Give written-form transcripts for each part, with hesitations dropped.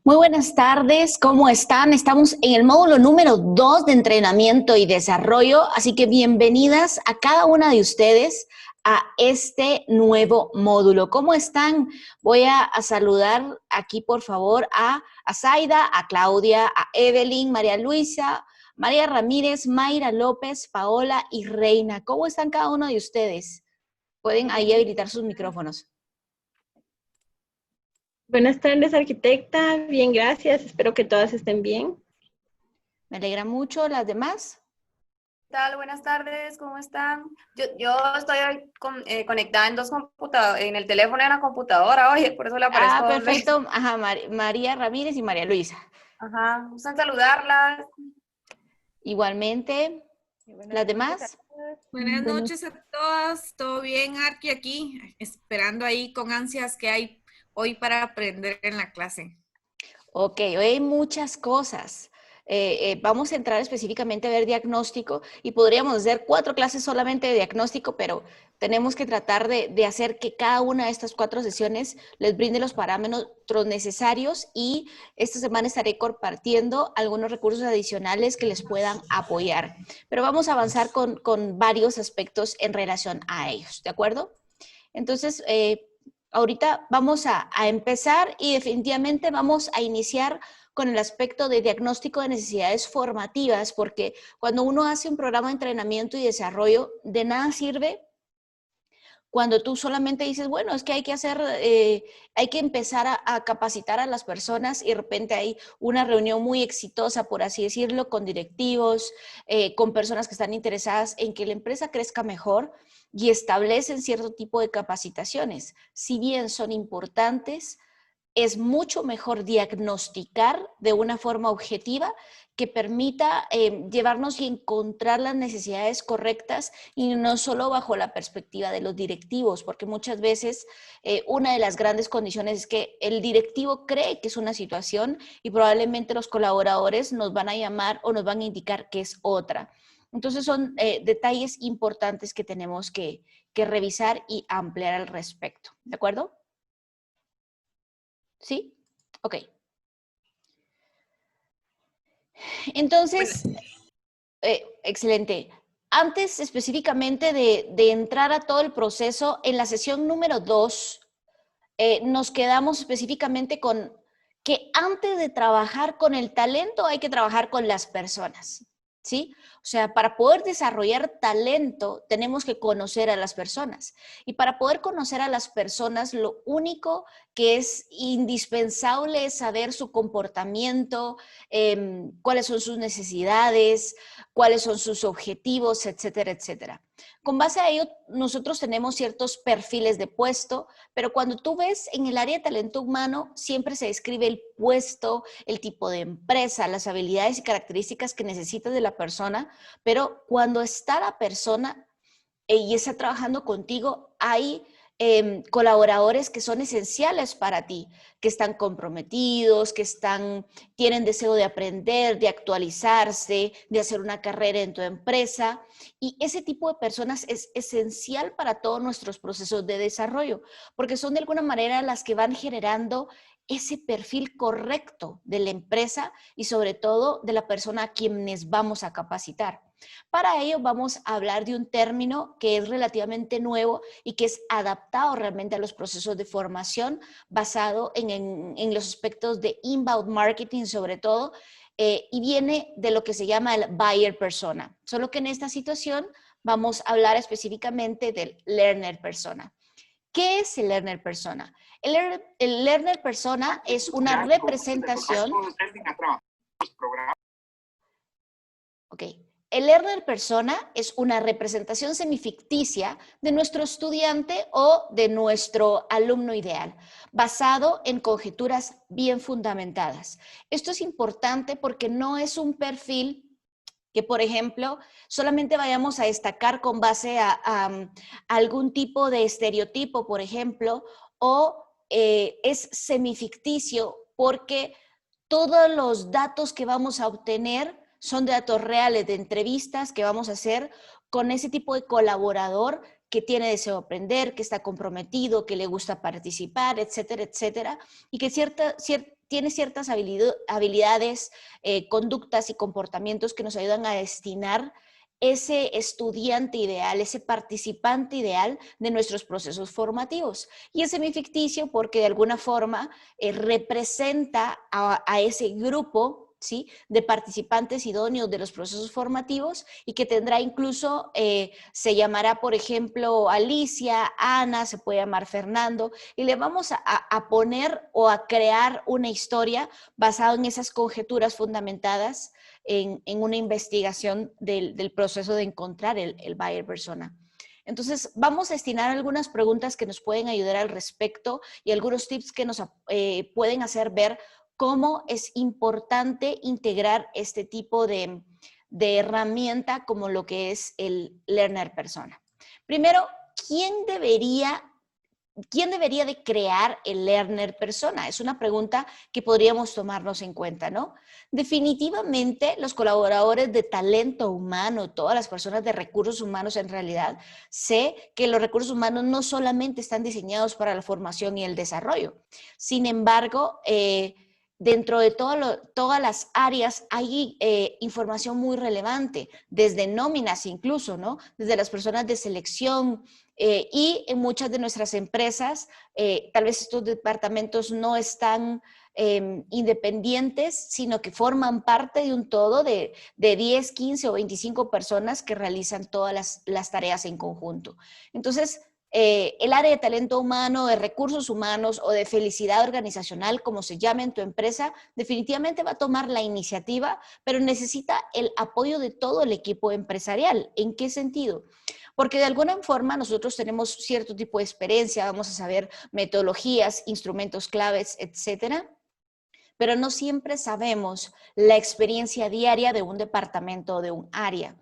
Muy buenas tardes, ¿cómo están? Estamos en el módulo número 2 de entrenamiento y desarrollo, así que bienvenidas a cada una de ustedes a este nuevo módulo. ¿Cómo están? Voy a saludar aquí, por favor, a Zaida, a Claudia, a Evelyn, María Luisa, María Ramírez, Mayra López, Paola y Reina. ¿Cómo están cada uno de ustedes? Pueden ahí habilitar sus micrófonos. Buenas tardes, arquitecta. Bien, gracias. Espero que todas estén bien. Me alegra mucho. ¿Las demás? ¿Qué tal? Buenas tardes, ¿cómo están? Yo estoy hoy conectada en dos computadoras, en el teléfono y en la computadora hoy, por eso le aparezco. Ah, perfecto. Ajá, María Ramírez y María Luisa. Ajá, gustan saludarlas. Igualmente. ¿Las demás? Buenas noches a todas. ¿Todo bien, Arqui? Aquí, esperando ahí con ansias que hay hoy para aprender en la clase. Ok, hoy hay muchas cosas. Vamos a entrar específicamente a ver diagnóstico y podríamos hacer 4 clases solamente de diagnóstico, pero tenemos que tratar de hacer que cada una de estas 4 sesiones les brinde los parámetros necesarios y esta semana estaré compartiendo algunos recursos adicionales que les puedan apoyar. Pero vamos a avanzar con varios aspectos en relación a ellos, ¿de acuerdo? Entonces, ahorita vamos a empezar y definitivamente vamos a iniciar con el aspecto de diagnóstico de necesidades formativas, porque cuando uno hace un programa de entrenamiento y desarrollo, de nada sirve cuando tú solamente dices, bueno, es que hay que hacer, hay que empezar a capacitar a las personas y de repente hay una reunión muy exitosa, por así decirlo, con directivos, con personas que están interesadas en que la empresa crezca mejor y establecen cierto tipo de capacitaciones. Si bien son importantes, es mucho mejor diagnosticar de una forma objetiva que permita llevarnos y encontrar las necesidades correctas y no solo bajo la perspectiva de los directivos, porque muchas veces una de las grandes condiciones es que el directivo cree que es una situación y probablemente los colaboradores nos van a llamar o nos van a indicar que es otra. Entonces son detalles importantes que tenemos que revisar y ampliar al respecto. ¿De acuerdo? ¿Sí? Ok. Entonces, excelente. Antes específicamente de entrar a todo el proceso, en la sesión número 2, nos quedamos específicamente con que antes de trabajar con el talento hay que trabajar con las personas, ¿sí? O sea, para poder desarrollar talento tenemos que conocer a las personas. Y para poder conocer a las personas, lo único que es indispensable es saber su comportamiento, cuáles son sus necesidades, cuáles son sus objetivos, etcétera, etcétera. Con base a ello, nosotros tenemos ciertos perfiles de puesto, pero cuando tú ves en el área de talento humano, siempre se describe el puesto, el tipo de empresa, las habilidades y características que necesitas de la persona, pero cuando está la persona y está trabajando contigo, hay colaboradores que son esenciales para ti, que están comprometidos, que tienen deseo de aprender, de actualizarse, de hacer una carrera en tu empresa. Y ese tipo de personas es esencial para todos nuestros procesos de desarrollo, porque son de alguna manera las que van generando ese perfil correcto de la empresa y sobre todo de la persona a quienes vamos a capacitar. Para ello vamos a hablar de un término que es relativamente nuevo y que es adaptado realmente a los procesos de formación basado en los aspectos de inbound marketing sobre todo, y viene de lo que se llama el buyer persona. Solo que en esta situación vamos a hablar específicamente del learner persona. ¿Qué es el learner persona? El learner persona es una representación. Ok. El learner persona es una representación semificticia de nuestro estudiante o de nuestro alumno ideal, basado en conjeturas bien fundamentadas. Esto es importante porque no es un perfil que, por ejemplo, solamente vayamos a destacar con base a algún tipo de estereotipo, por ejemplo, o es semificticio porque todos los datos que vamos a obtener son datos reales de entrevistas que vamos a hacer con ese tipo de colaborador que tiene deseo de aprender, que está comprometido, que le gusta participar, etcétera, etcétera, y que tiene ciertas habilidades, conductas y comportamientos que nos ayudan a destinar ese estudiante ideal, ese participante ideal de nuestros procesos formativos. Y es semificticio porque de alguna forma representa a ese grupo, ¿sí?, de participantes idóneos de los procesos formativos y que tendrá incluso, se llamará, por ejemplo, Alicia, Ana, se puede llamar Fernando, y le vamos a poner o a crear una historia basada en esas conjeturas fundamentadas en una investigación del proceso de encontrar el buyer persona. Entonces, vamos a destinar algunas preguntas que nos pueden ayudar al respecto y algunos tips que nos pueden hacer ver cómo es importante integrar este tipo de herramienta como lo que es el learner persona. Primero, ¿quién debería de crear el learner persona? Es una pregunta que podríamos tomarnos en cuenta, ¿no? Definitivamente los colaboradores de talento humano, todas las personas de recursos humanos en realidad, sé que los recursos humanos no solamente están diseñados para la formación y el desarrollo. Sin embargo, dentro de todas las áreas hay información muy relevante, desde nóminas incluso, ¿no? Desde las personas de selección, y en muchas de nuestras empresas, tal vez estos departamentos no están independientes, sino que forman parte de un todo de 10, 15 o 25 personas que realizan todas las tareas en conjunto. Entonces, el área de talento humano, de recursos humanos o de felicidad organizacional, como se llame en tu empresa, definitivamente va a tomar la iniciativa, pero necesita el apoyo de todo el equipo empresarial. ¿En qué sentido? Porque de alguna forma nosotros tenemos cierto tipo de experiencia, vamos a saber metodologías, instrumentos claves, etcétera, pero no siempre sabemos la experiencia diaria de un departamento o de un área.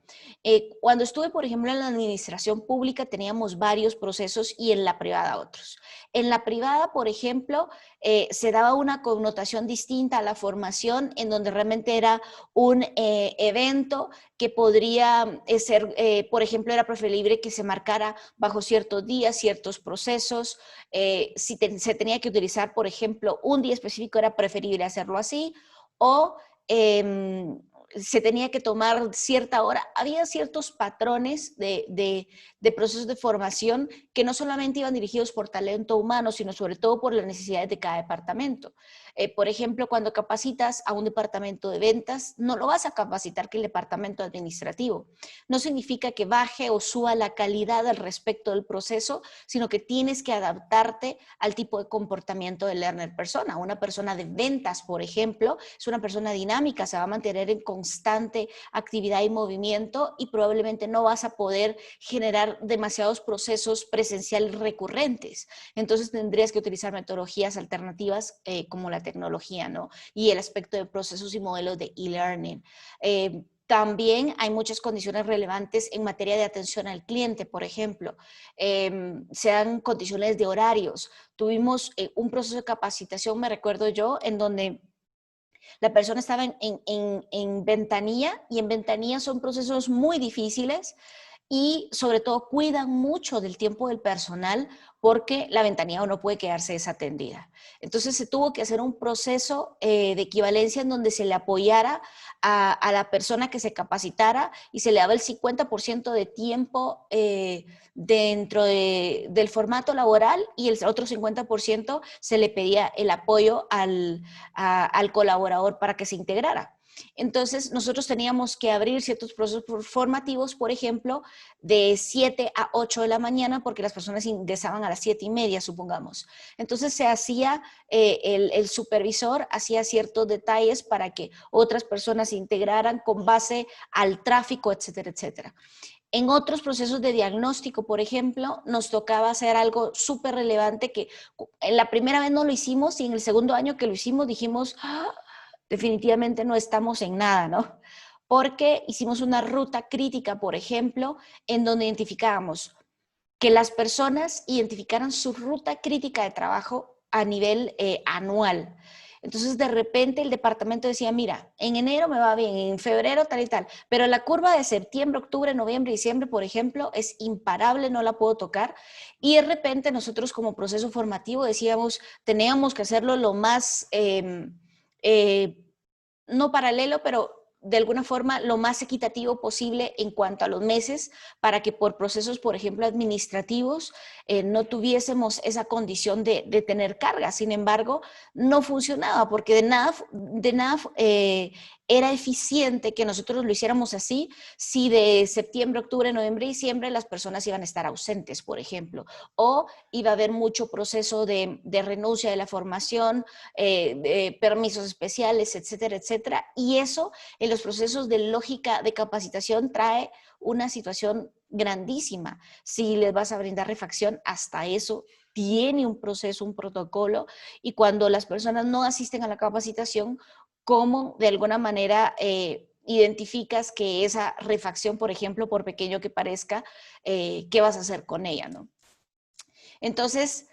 Cuando estuve, por ejemplo, en la administración pública, teníamos varios procesos y en la privada otros. En la privada, por ejemplo, se daba una connotación distinta a la formación, en donde realmente era un evento que podría ser, por ejemplo, era preferible que se marcara bajo ciertos días, ciertos procesos. Si se tenía que utilizar, por ejemplo, un día específico, era preferible hacerlo así, o se tenía que tomar cierta hora. Había ciertos patrones de procesos de formación que no solamente iban dirigidos por talento humano, sino sobre todo por las necesidades de cada departamento. Por ejemplo, cuando capacitas a un departamento de ventas, no lo vas a capacitar que el departamento administrativo. No significa que baje o suba la calidad al respecto del proceso, sino que tienes que adaptarte al tipo de comportamiento del learner persona. Una persona de ventas, por ejemplo, es una persona dinámica, se va a mantener en constante actividad y movimiento y probablemente no vas a poder generar demasiados procesos presenciales recurrentes. Entonces tendrías que utilizar metodologías alternativas como la tecnología, ¿no? Y el aspecto de procesos y modelos de e-learning. También hay muchas condiciones relevantes en materia de atención al cliente, por ejemplo. Sean condiciones de horarios. Tuvimos un proceso de capacitación, me recuerdo yo, en donde la persona estaba en ventanilla, y en ventanilla son procesos muy difíciles y sobre todo cuidan mucho del tiempo del personal porque la ventanilla no puede quedarse desatendida. Entonces se tuvo que hacer un proceso de equivalencia en donde se le apoyara a la persona que se capacitara y se le daba el 50% de tiempo dentro del formato laboral y el otro 50% se le pedía el apoyo al colaborador para que se integrara. Entonces, nosotros teníamos que abrir ciertos procesos formativos, por ejemplo, de 7 a 8 de la mañana, porque las personas ingresaban a las 7:30, supongamos. Entonces, se hacía, el supervisor hacía ciertos detalles para que otras personas se integraran con base al tráfico, etcétera, etcétera. En otros procesos de diagnóstico, por ejemplo, nos tocaba hacer algo súper relevante que en la primera vez no lo hicimos y en el segundo año que lo hicimos dijimos, definitivamente no estamos en nada, ¿no? Porque hicimos una ruta crítica, por ejemplo, en donde identificábamos que las personas identificaran su ruta crítica de trabajo a nivel anual. Entonces, de repente el departamento decía, mira, en enero me va bien, en febrero tal y tal, pero la curva de septiembre, octubre, noviembre, diciembre, por ejemplo, es imparable, no la puedo tocar. Y de repente nosotros como proceso formativo decíamos, teníamos que hacerlo lo más, no paralelo, pero de alguna forma lo más equitativo posible en cuanto a los meses para que por procesos, por ejemplo, administrativos, no tuviésemos esa condición de tener carga. Sin embargo, no funcionaba porque de nada era eficiente que nosotros lo hiciéramos así si de septiembre, octubre, noviembre, diciembre las personas iban a estar ausentes, por ejemplo, o iba a haber mucho proceso de renuncia de la formación, de permisos especiales, etcétera, etcétera. Y eso en los procesos de lógica de capacitación trae una situación grandísima. Si les vas a brindar refacción, hasta eso tiene un proceso, un protocolo, y cuando las personas no asisten a la capacitación, ¿cómo de alguna manera identificas que esa refacción, por ejemplo, por pequeño que parezca, qué vas a hacer con ella, ¿no? Entonces,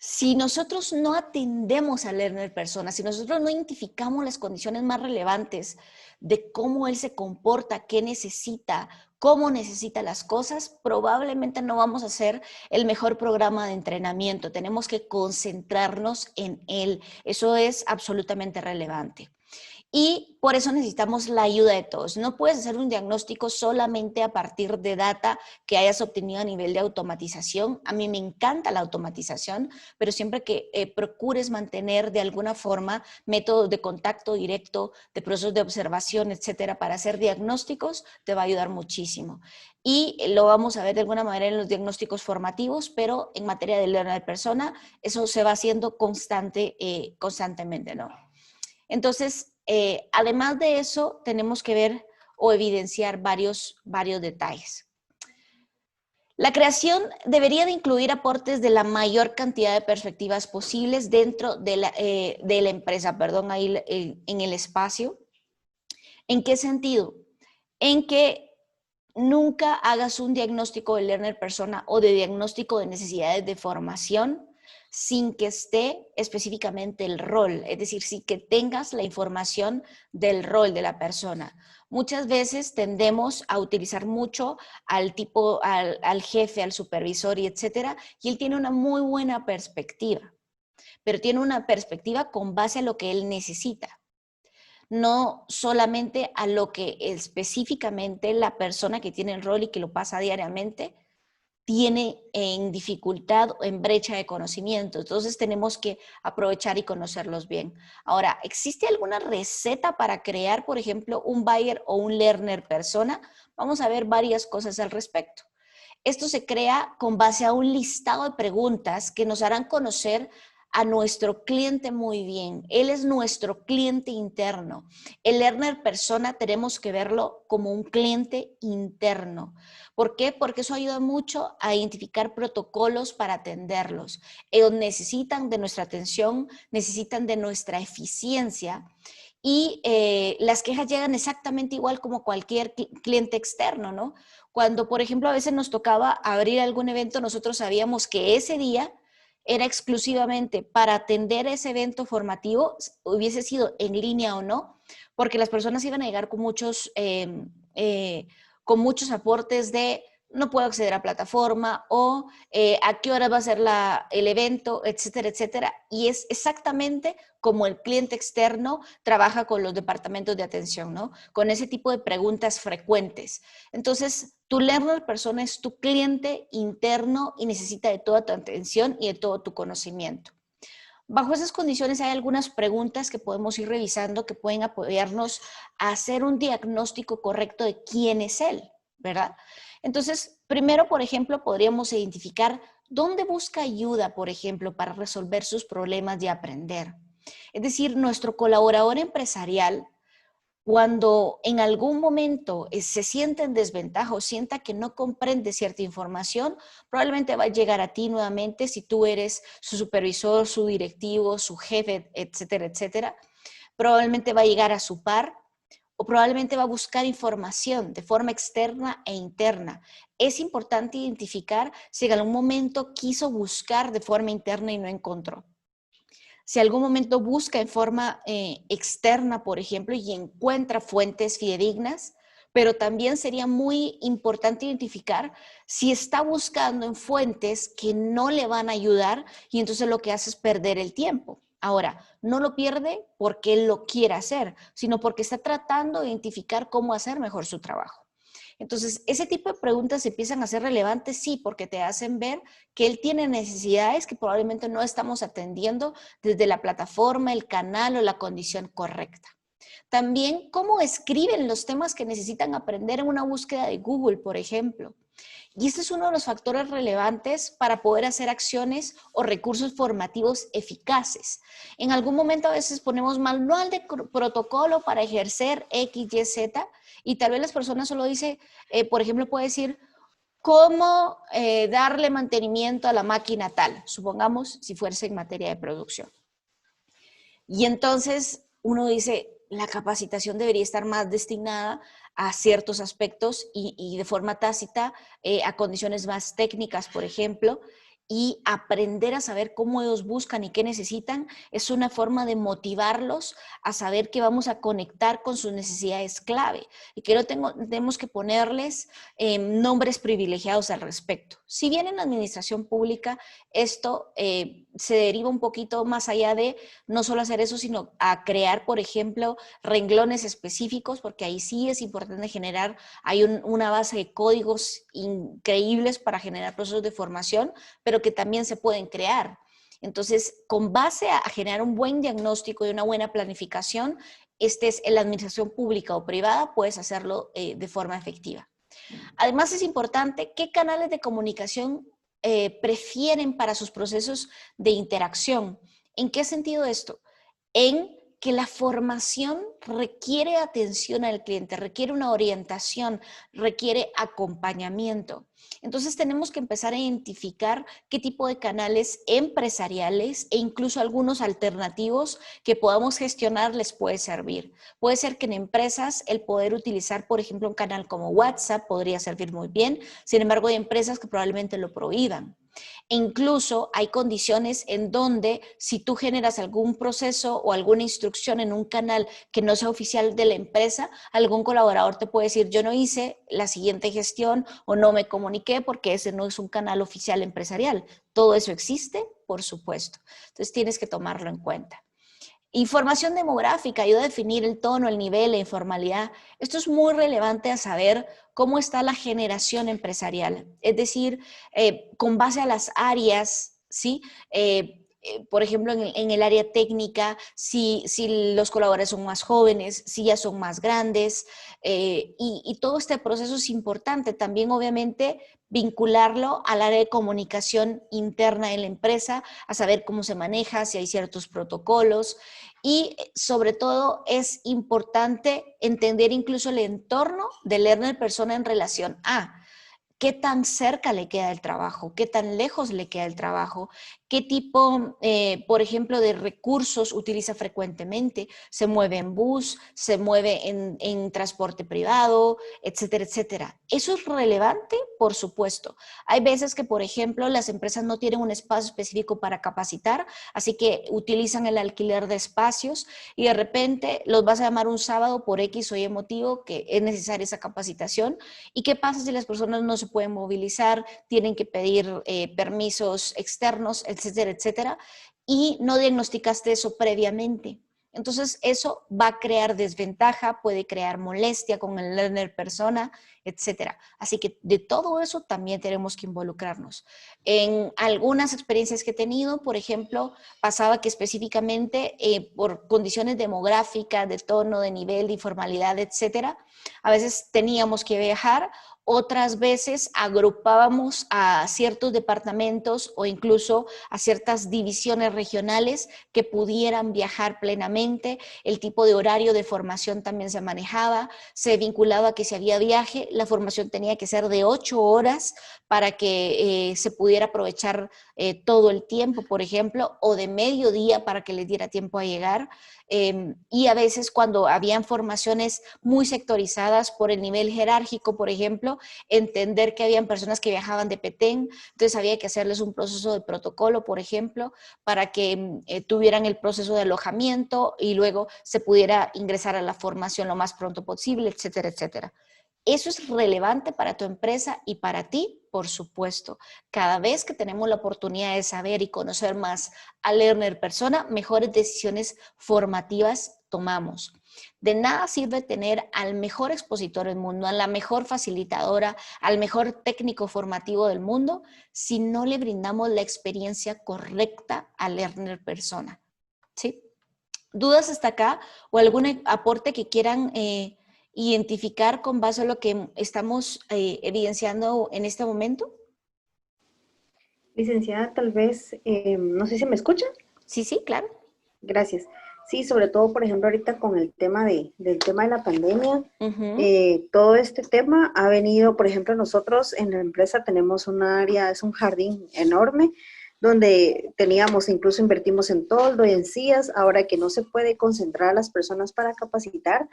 si nosotros no atendemos al learner persona, si nosotros no identificamos las condiciones más relevantes de cómo él se comporta, qué necesita, cómo necesita las cosas, probablemente no vamos a hacer el mejor programa de entrenamiento. Tenemos que concentrarnos en él. Eso es absolutamente relevante. Y por eso necesitamos la ayuda de todos. No puedes hacer un diagnóstico solamente a partir de data que hayas obtenido a nivel de automatización. A mí me encanta la automatización, pero siempre que procures mantener de alguna forma métodos de contacto directo, de procesos de observación, etcétera, para hacer diagnósticos, te va a ayudar muchísimo. Y lo vamos a ver de alguna manera en los diagnósticos formativos, pero en materia de learner persona, eso se va haciendo constantemente, ¿no? Entonces, además de eso, tenemos que ver o evidenciar varios detalles. La creación debería de incluir aportes de la mayor cantidad de perspectivas posibles dentro de la empresa, perdón, ahí en el espacio. ¿En qué sentido? En que nunca hagas un diagnóstico de learner persona o de diagnóstico de necesidades de formación sin que esté específicamente el rol, es decir, sin que tengas la información del rol de la persona. Muchas veces tendemos a utilizar mucho al jefe, al supervisor y etcétera, y él tiene una muy buena perspectiva, pero tiene una perspectiva con base a lo que él necesita, no solamente a lo que específicamente la persona que tiene el rol y que lo pasa diariamente tiene en dificultad o en brecha de conocimiento. Entonces tenemos que aprovechar y conocerlos bien. Ahora, ¿existe alguna receta para crear, por ejemplo, un buyer o un learner persona? Vamos a ver varias cosas al respecto. Esto se crea con base a un listado de preguntas que nos harán conocer a nuestro cliente muy bien. Él es nuestro cliente interno. El learner persona tenemos que verlo como un cliente interno. ¿Por qué? Porque eso ayuda mucho a identificar protocolos para atenderlos. Ellos necesitan de nuestra atención, necesitan de nuestra eficiencia y las quejas llegan exactamente igual como cualquier cliente externo, ¿no? Cuando, por ejemplo, a veces nos tocaba abrir algún evento, nosotros sabíamos que ese día era exclusivamente para atender ese evento formativo, hubiese sido en línea o no, porque las personas iban a llegar con muchos aportes de no puedo acceder a plataforma o a qué hora va a ser el evento, etcétera, etcétera. Y es exactamente como el cliente externo trabaja con los departamentos de atención, ¿no? Con ese tipo de preguntas frecuentes. Entonces, tu learner persona es tu cliente interno y necesita de toda tu atención y de todo tu conocimiento. Bajo esas condiciones hay algunas preguntas que podemos ir revisando que pueden apoyarnos a hacer un diagnóstico correcto de quién es él, ¿verdad? Entonces, primero, por ejemplo, podríamos identificar dónde busca ayuda, por ejemplo, para resolver sus problemas de aprender. Es decir, nuestro colaborador empresarial, cuando en algún momento se sienta en desventaja o sienta que no comprende cierta información, probablemente va a llegar a ti nuevamente si tú eres su supervisor, su directivo, su jefe, etcétera, etcétera. Probablemente va a llegar a su par o probablemente va a buscar información de forma externa e interna. Es importante identificar si en algún momento quiso buscar de forma interna y no encontró. si algún momento busca en forma externa, por ejemplo, y encuentra fuentes fidedignas, pero también sería muy importante identificar si está buscando en fuentes que no le van a ayudar y entonces lo que hace es perder el tiempo. Ahora, no lo pierde porque él lo quiere hacer, sino porque está tratando de identificar cómo hacer mejor su trabajo. Entonces, ese tipo de preguntas empiezan a ser relevantes, sí, porque te hacen ver que él tiene necesidades que probablemente no estamos atendiendo desde la plataforma, el canal o la condición correcta. También, cómo escriben los temas que necesitan aprender en una búsqueda de Google, por ejemplo. Y este es uno de los factores relevantes para poder hacer acciones o recursos formativos eficaces. En algún momento a veces ponemos manual de protocolo para ejercer X, Y, Z, y tal vez las personas solo dicen, por ejemplo, puede decir, ¿cómo darle mantenimiento a la máquina tal? Supongamos si fuese en materia de producción. Y entonces uno dice, la capacitación debería estar más destinada a ciertos aspectos y de forma tácita a condiciones más técnicas, por ejemplo, y aprender a saber cómo ellos buscan y qué necesitan es una forma de motivarlos a saber que vamos a conectar con sus necesidades clave y que no tenemos que ponerles nombres privilegiados al respecto. Si bien en la administración pública esto se deriva un poquito más allá de no solo hacer eso, sino a crear, por ejemplo, renglones específicos, porque ahí sí es importante generar, hay una base de códigos increíbles para generar procesos de formación, pero que también se pueden crear. Entonces, con base a generar un buen diagnóstico y una buena planificación, estés en la administración pública o privada, puedes hacerlo de forma efectiva. Además, es importante qué canales de comunicación prefieren para sus procesos de interacción. ¿En qué sentido esto? En que la formación requiere atención al cliente, requiere una orientación, requiere acompañamiento. Entonces tenemos que empezar a identificar qué tipo de canales empresariales e incluso algunos alternativos que podamos gestionar les puede servir. Puede ser que en empresas el poder utilizar, por ejemplo, un canal como WhatsApp podría servir muy bien, sin embargo hay empresas que probablemente lo prohíban. E incluso hay condiciones en donde si tú generas algún proceso o alguna instrucción en un canal que no sea oficial de la empresa, algún colaborador te puede decir, yo no hice la siguiente gestión o no me comuniqué porque ese no es un canal oficial empresarial. Todo eso existe, por supuesto. Entonces tienes que tomarlo en cuenta. Información demográfica ayuda a definir el tono, el nivel, la informalidad. Esto es muy relevante a saber cómo está la generación empresarial. Es decir, con base a las áreas, ¿sí? Por ejemplo, en el área técnica, si los colaboradores son más jóvenes, si ya son más grandes, y todo este proceso es importante. También, obviamente, vincularlo al área de comunicación interna de la empresa, a saber cómo se maneja, si hay ciertos protocolos y sobre todo es importante entender incluso el entorno del learner persona en relación a qué tan cerca le queda el trabajo, qué tan lejos le queda el trabajo, qué tipo, por ejemplo, de recursos utiliza frecuentemente, se mueve en bus, se mueve en transporte privado, etcétera, etcétera. ¿Eso es relevante? Por supuesto. Hay veces que, por ejemplo, las empresas no tienen un espacio específico para capacitar, así que utilizan el alquiler de espacios y de repente los vas a llamar un sábado por X o Y motivo que es necesaria esa capacitación. ¿Y qué pasa si las personas no se pueden movilizar, tienen que pedir permisos externos, etcétera, etcétera, y no diagnosticaste eso previamente? Entonces, eso va a crear desventaja, puede crear molestia con el learner persona, etcétera. Así que de todo eso también tenemos que involucrarnos. En algunas experiencias que he tenido, por ejemplo, pasaba que específicamente por condiciones demográficas, de tono, de nivel, de informalidad, etcétera, a veces teníamos que viajar, otras veces agrupábamos a ciertos departamentos o incluso a ciertas divisiones regionales que pudieran viajar plenamente. El tipo de horario de formación también se manejaba, se vinculaba a que si había viaje, la formación tenía que ser de 8 horas para que se pudiera aprovechar todo el tiempo, por ejemplo, o de mediodía para que les diera tiempo a llegar. Y a veces cuando habían formaciones muy sectorizadas por el nivel jerárquico, por ejemplo, entender que habían personas que viajaban de Petén, entonces había que hacerles un proceso de protocolo, por ejemplo, para que tuvieran el proceso de alojamiento y luego se pudiera ingresar a la formación lo más pronto posible, etcétera, etcétera. ¿Eso es relevante para tu empresa y para ti? Por supuesto. Cada vez que tenemos la oportunidad de saber y conocer más a Learner persona, mejores decisiones formativas tomamos. De nada sirve tener al mejor expositor del mundo, a la mejor facilitadora, al mejor técnico formativo del mundo, si no le brindamos la experiencia correcta a Learner persona. ¿Sí? ¿Dudas hasta acá o algún aporte que quieran identificar con base a lo que estamos evidenciando en este momento? Licenciada, tal vez, no sé si me escucha. Sí, sí, claro. Gracias. Sí, sobre todo, por ejemplo, ahorita con el tema del tema de la pandemia, todo este tema ha venido, por ejemplo, nosotros en la empresa tenemos un área, es un jardín enorme, donde teníamos, incluso invertimos en toldo y en sillas, ahora que no se puede concentrar a las personas para capacitar,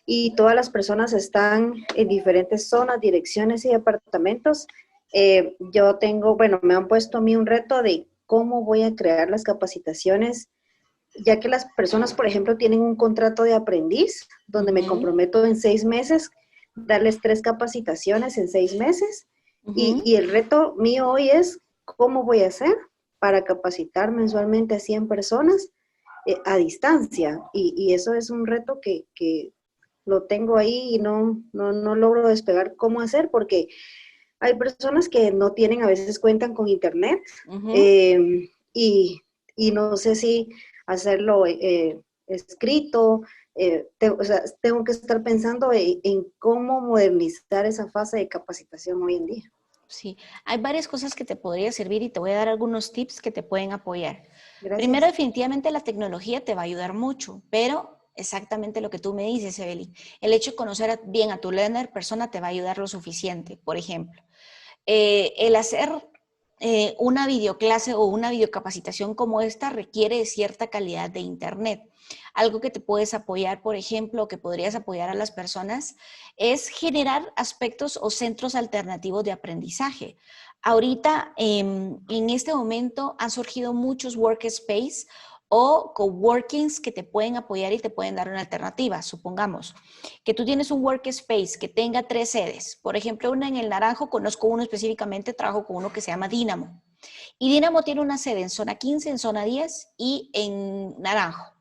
y todas las personas están en diferentes zonas, direcciones y departamentos. Yo tengo, bueno, me han puesto a mí un reto de cómo voy a crear las capacitaciones, ya que las personas, por ejemplo, tienen un contrato de aprendiz, donde me comprometo en 6 meses, darles 3 capacitaciones en 6 meses, y el reto mío hoy es cómo voy a hacer para capacitar mensualmente a 100 personas a distancia, y eso es un reto que lo tengo ahí y no logro despegar cómo hacer, porque hay personas que no tienen, a veces cuentan con internet, y no sé si hacerlo escrito, o sea, tengo que estar pensando en cómo modernizar esa fase de capacitación hoy en día. Sí, hay varias cosas que te podría servir y te voy a dar algunos tips que te pueden apoyar. Gracias. Primero, definitivamente la tecnología te va a ayudar mucho, pero exactamente lo que tú me dices, Evelyn, el hecho de conocer bien a tu learner persona te va a ayudar lo suficiente. Por ejemplo, el hacer una videoclase o una videocapacitación como esta requiere de cierta calidad de internet. Algo que te puedes apoyar, por ejemplo, que podrías apoyar a las personas, es generar aspectos o centros alternativos de aprendizaje. Ahorita, en este momento, han surgido muchos workspace o coworkings que te pueden apoyar y te pueden dar una alternativa. Supongamos que tú tienes un workspace que tenga 3 sedes. Por ejemplo, una en el Naranjo, conozco uno específicamente, trabajo con uno que se llama Dínamo. Y Dínamo tiene una sede en zona 15, en zona 10 y en Naranjo.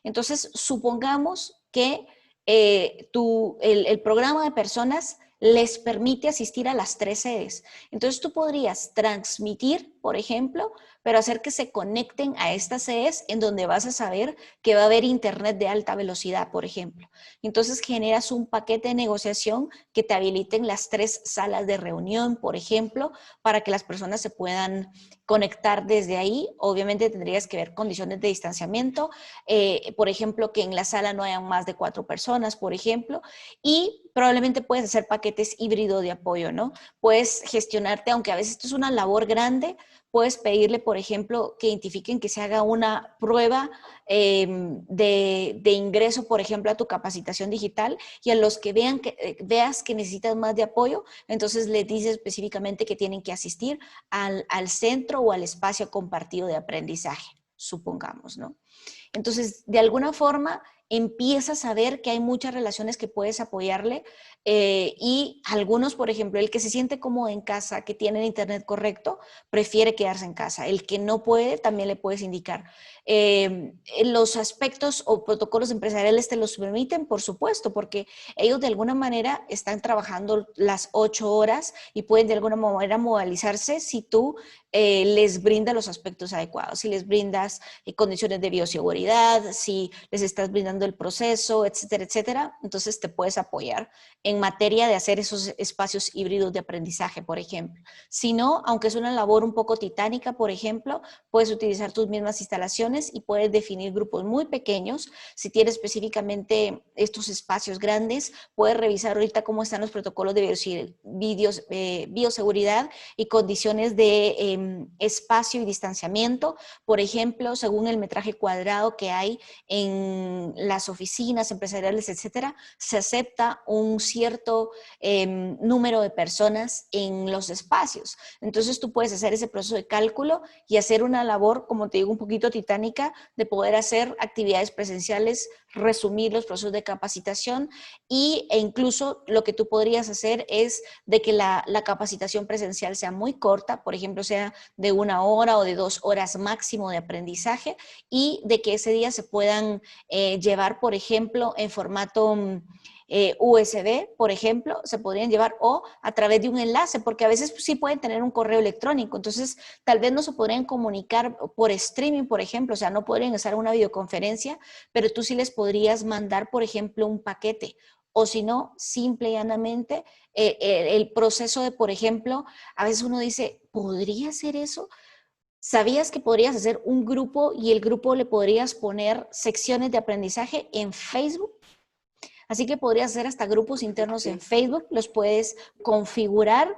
Entonces, supongamos que el programa de personas les permite asistir a las 3 sedes. Entonces, tú podrías transmitir, por ejemplo, pero hacer que se conecten a estas sedes en donde vas a saber que va a haber internet de alta velocidad, por ejemplo. Entonces, generas un paquete de negociación que te habiliten las 3 salas de reunión, por ejemplo, para que las personas se puedan conectar desde ahí. Obviamente tendrías que ver condiciones de distanciamiento, por ejemplo, que en la sala no hayan más de 4 personas, por ejemplo, y probablemente puedes hacer paquetes híbridos de apoyo, ¿no? Puedes gestionarte, aunque a veces esto es una labor grande, puedes pedirle, por ejemplo, que identifiquen que se haga una prueba de ingreso, por ejemplo, a tu capacitación digital, y a los que veas que necesitas más de apoyo, entonces les dices específicamente que tienen que asistir al centro o al espacio compartido de aprendizaje, supongamos, ¿no? Entonces, de alguna forma, empiezas a ver que hay muchas relaciones que puedes apoyarle y algunos, por ejemplo, el que se siente cómodo en casa, que tiene el internet correcto, prefiere quedarse en casa. El que no puede, también le puedes indicar. Los aspectos o protocolos empresariales te los permiten, por supuesto, porque ellos de alguna manera están trabajando las 8 horas y pueden de alguna manera modalizarse si tú les brindas los aspectos adecuados, si les brindas condiciones de bioseguridad, si les estás brindando el proceso, etcétera, etcétera. Entonces te puedes apoyar en materia de hacer esos espacios híbridos de aprendizaje, por ejemplo. Si no, aunque es una labor un poco titánica, por ejemplo, puedes utilizar tus mismas instalaciones y puedes definir grupos muy pequeños. Si tienes específicamente estos espacios grandes, puedes revisar ahorita cómo están los protocolos de bioseguridad y condiciones de espacio y distanciamiento. Por ejemplo, según el metraje cuadrado que hay en las oficinas empresariales, etcétera, se acepta un cierto número de personas en los espacios. Entonces tú puedes hacer ese proceso de cálculo y hacer una labor, como te digo, un poquito titánica de poder hacer actividades presenciales, resumir los procesos de capacitación e incluso lo que tú podrías hacer es de que la capacitación presencial sea muy corta, por ejemplo, sea de 1 hora o de 2 horas máximo de aprendizaje y de que ese día se puedan llevar, por ejemplo, en formato USB, por ejemplo, se podrían llevar o a través de un enlace, porque a veces sí pueden tener un correo electrónico, entonces tal vez no se podrían comunicar por streaming, por ejemplo, o sea, no podrían hacer una videoconferencia, pero tú sí les podrías mandar, por ejemplo, un paquete. O si no, simple y llanamente, el proceso de, por ejemplo, a veces uno dice, ¿podría hacer eso? ¿Sabías que podrías hacer un grupo y el grupo le podrías poner secciones de aprendizaje en Facebook? Así que podrías hacer hasta grupos internos en Facebook, los puedes configurar.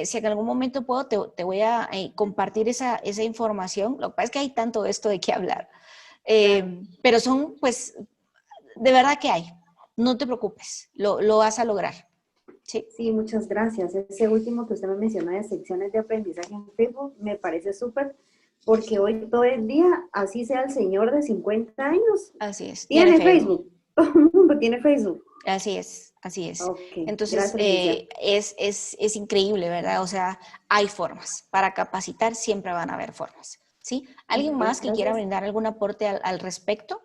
Si en algún momento puedo, te voy a compartir esa información. Lo que pasa es que hay tanto esto de qué hablar. Pero son, pues, de verdad que hay. No te preocupes, lo vas a lograr. ¿Sí? Sí, muchas gracias. Ese último que usted me mencionó de secciones de aprendizaje en Facebook me parece súper, porque hoy todo el día, así sea el señor de 50 años, Así es. tiene Facebook. Todo el mundo tiene Facebook. Así es, así es. Okay. Entonces, Gracias, es increíble, ¿verdad? O sea, hay formas. Para capacitar siempre van a haber formas. ¿Sí? ¿Alguien más que quiera brindar algún aporte al respecto?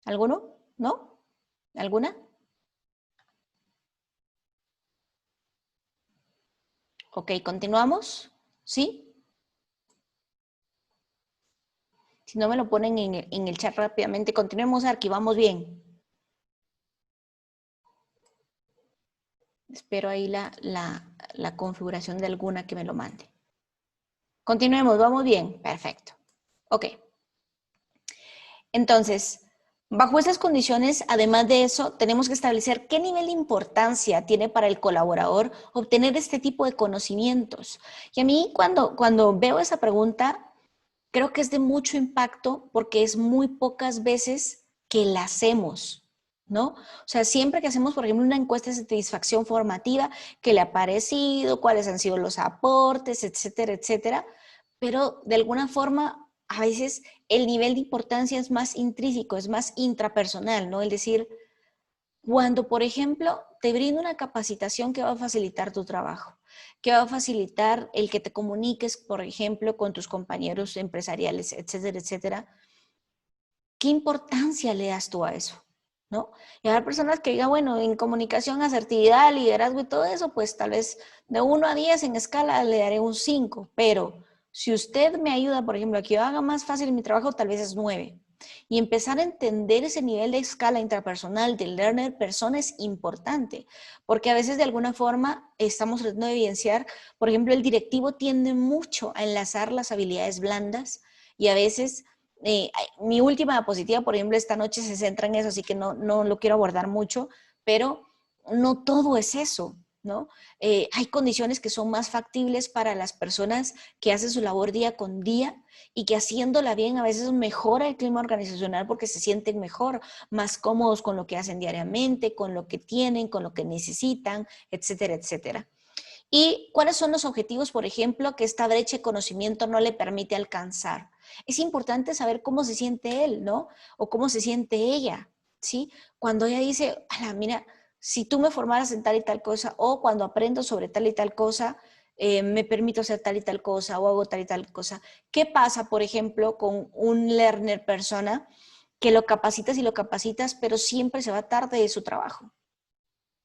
¿Alguno? ¿No? ¿Alguna? Ok, continuamos. ¿Sí? Si no me lo ponen en el chat rápidamente, continuemos, archivamos bien. Espero ahí la configuración de alguna que me lo mande. Continuemos, vamos bien. Perfecto. Ok. Entonces, bajo esas condiciones, además de eso, tenemos que establecer qué nivel de importancia tiene para el colaborador obtener este tipo de conocimientos. Y a mí, cuando veo esa pregunta, creo que es de mucho impacto porque es muy pocas veces que la hacemos, ¿no? O sea, siempre que hacemos, por ejemplo, una encuesta de satisfacción formativa, ¿qué le ha parecido? ¿Cuáles han sido los aportes? Etcétera, etcétera. Pero de alguna forma, a veces el nivel de importancia es más intrínseco, es más intrapersonal, ¿no? Es decir, cuando, por ejemplo, te brindo una capacitación que va a facilitar tu trabajo, que va a facilitar el que te comuniques, por ejemplo, con tus compañeros empresariales, etcétera, etcétera, ¿qué importancia le das tú a eso? ¿No? Y habrá personas que digan, bueno, en comunicación, asertividad, liderazgo y todo eso, pues tal vez de 1 a 10 en escala le daré un 5, pero si usted me ayuda, por ejemplo, a que yo haga más fácil mi trabajo, tal vez es 9. Y empezar a entender ese nivel de escala intrapersonal del learner persona es importante, porque a veces de alguna forma estamos tratando de evidenciar, por ejemplo, el directivo tiende mucho a enlazar las habilidades blandas y a veces mi última diapositiva, por ejemplo, esta noche se centra en eso, así que no lo quiero abordar mucho, pero no todo es eso, ¿no? Hay condiciones que son más factibles para las personas que hacen su labor día con día y que haciéndola bien a veces mejora el clima organizacional porque se sienten mejor, más cómodos con lo que hacen diariamente, con lo que tienen, con lo que necesitan, etcétera, etcétera. ¿Y cuáles son los objetivos, por ejemplo, que esta brecha de conocimiento no le permite alcanzar? Es importante saber cómo se siente él, ¿no? O cómo se siente ella, ¿sí? Cuando ella dice, mira, si tú me formaras en tal y tal cosa, o cuando aprendo sobre tal y tal cosa, me permito hacer tal y tal cosa, o hago tal y tal cosa. ¿Qué pasa, por ejemplo, con un learner persona que lo capacitas y lo capacitas, pero siempre se va tarde de su trabajo?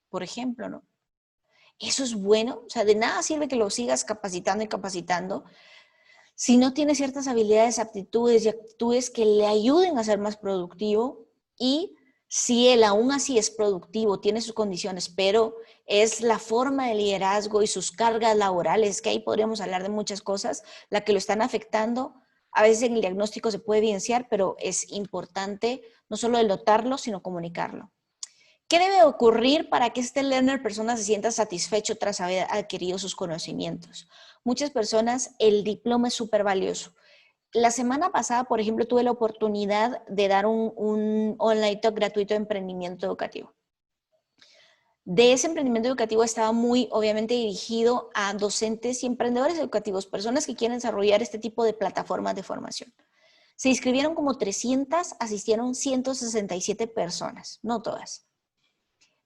Por ejemplo, ¿no? Eso es bueno, o sea, de nada sirve que lo sigas capacitando y capacitando si no tiene ciertas habilidades, aptitudes y actitudes que le ayuden a ser más productivo y si él aún así es productivo, tiene sus condiciones, pero es la forma de liderazgo y sus cargas laborales, que ahí podríamos hablar de muchas cosas, la que lo están afectando. A veces en el diagnóstico se puede evidenciar, pero es importante no solo el notarlo, sino comunicarlo. ¿Qué debe ocurrir para que este learner persona se sienta satisfecho tras haber adquirido sus conocimientos? Muchas personas, el diploma es súper valioso. La semana pasada, por ejemplo, tuve la oportunidad de dar un online talk gratuito de emprendimiento educativo. De ese emprendimiento educativo estaba muy, obviamente, dirigido a docentes y emprendedores educativos, personas que quieren desarrollar este tipo de plataformas de formación. Se inscribieron como 300, asistieron 167 personas, no todas.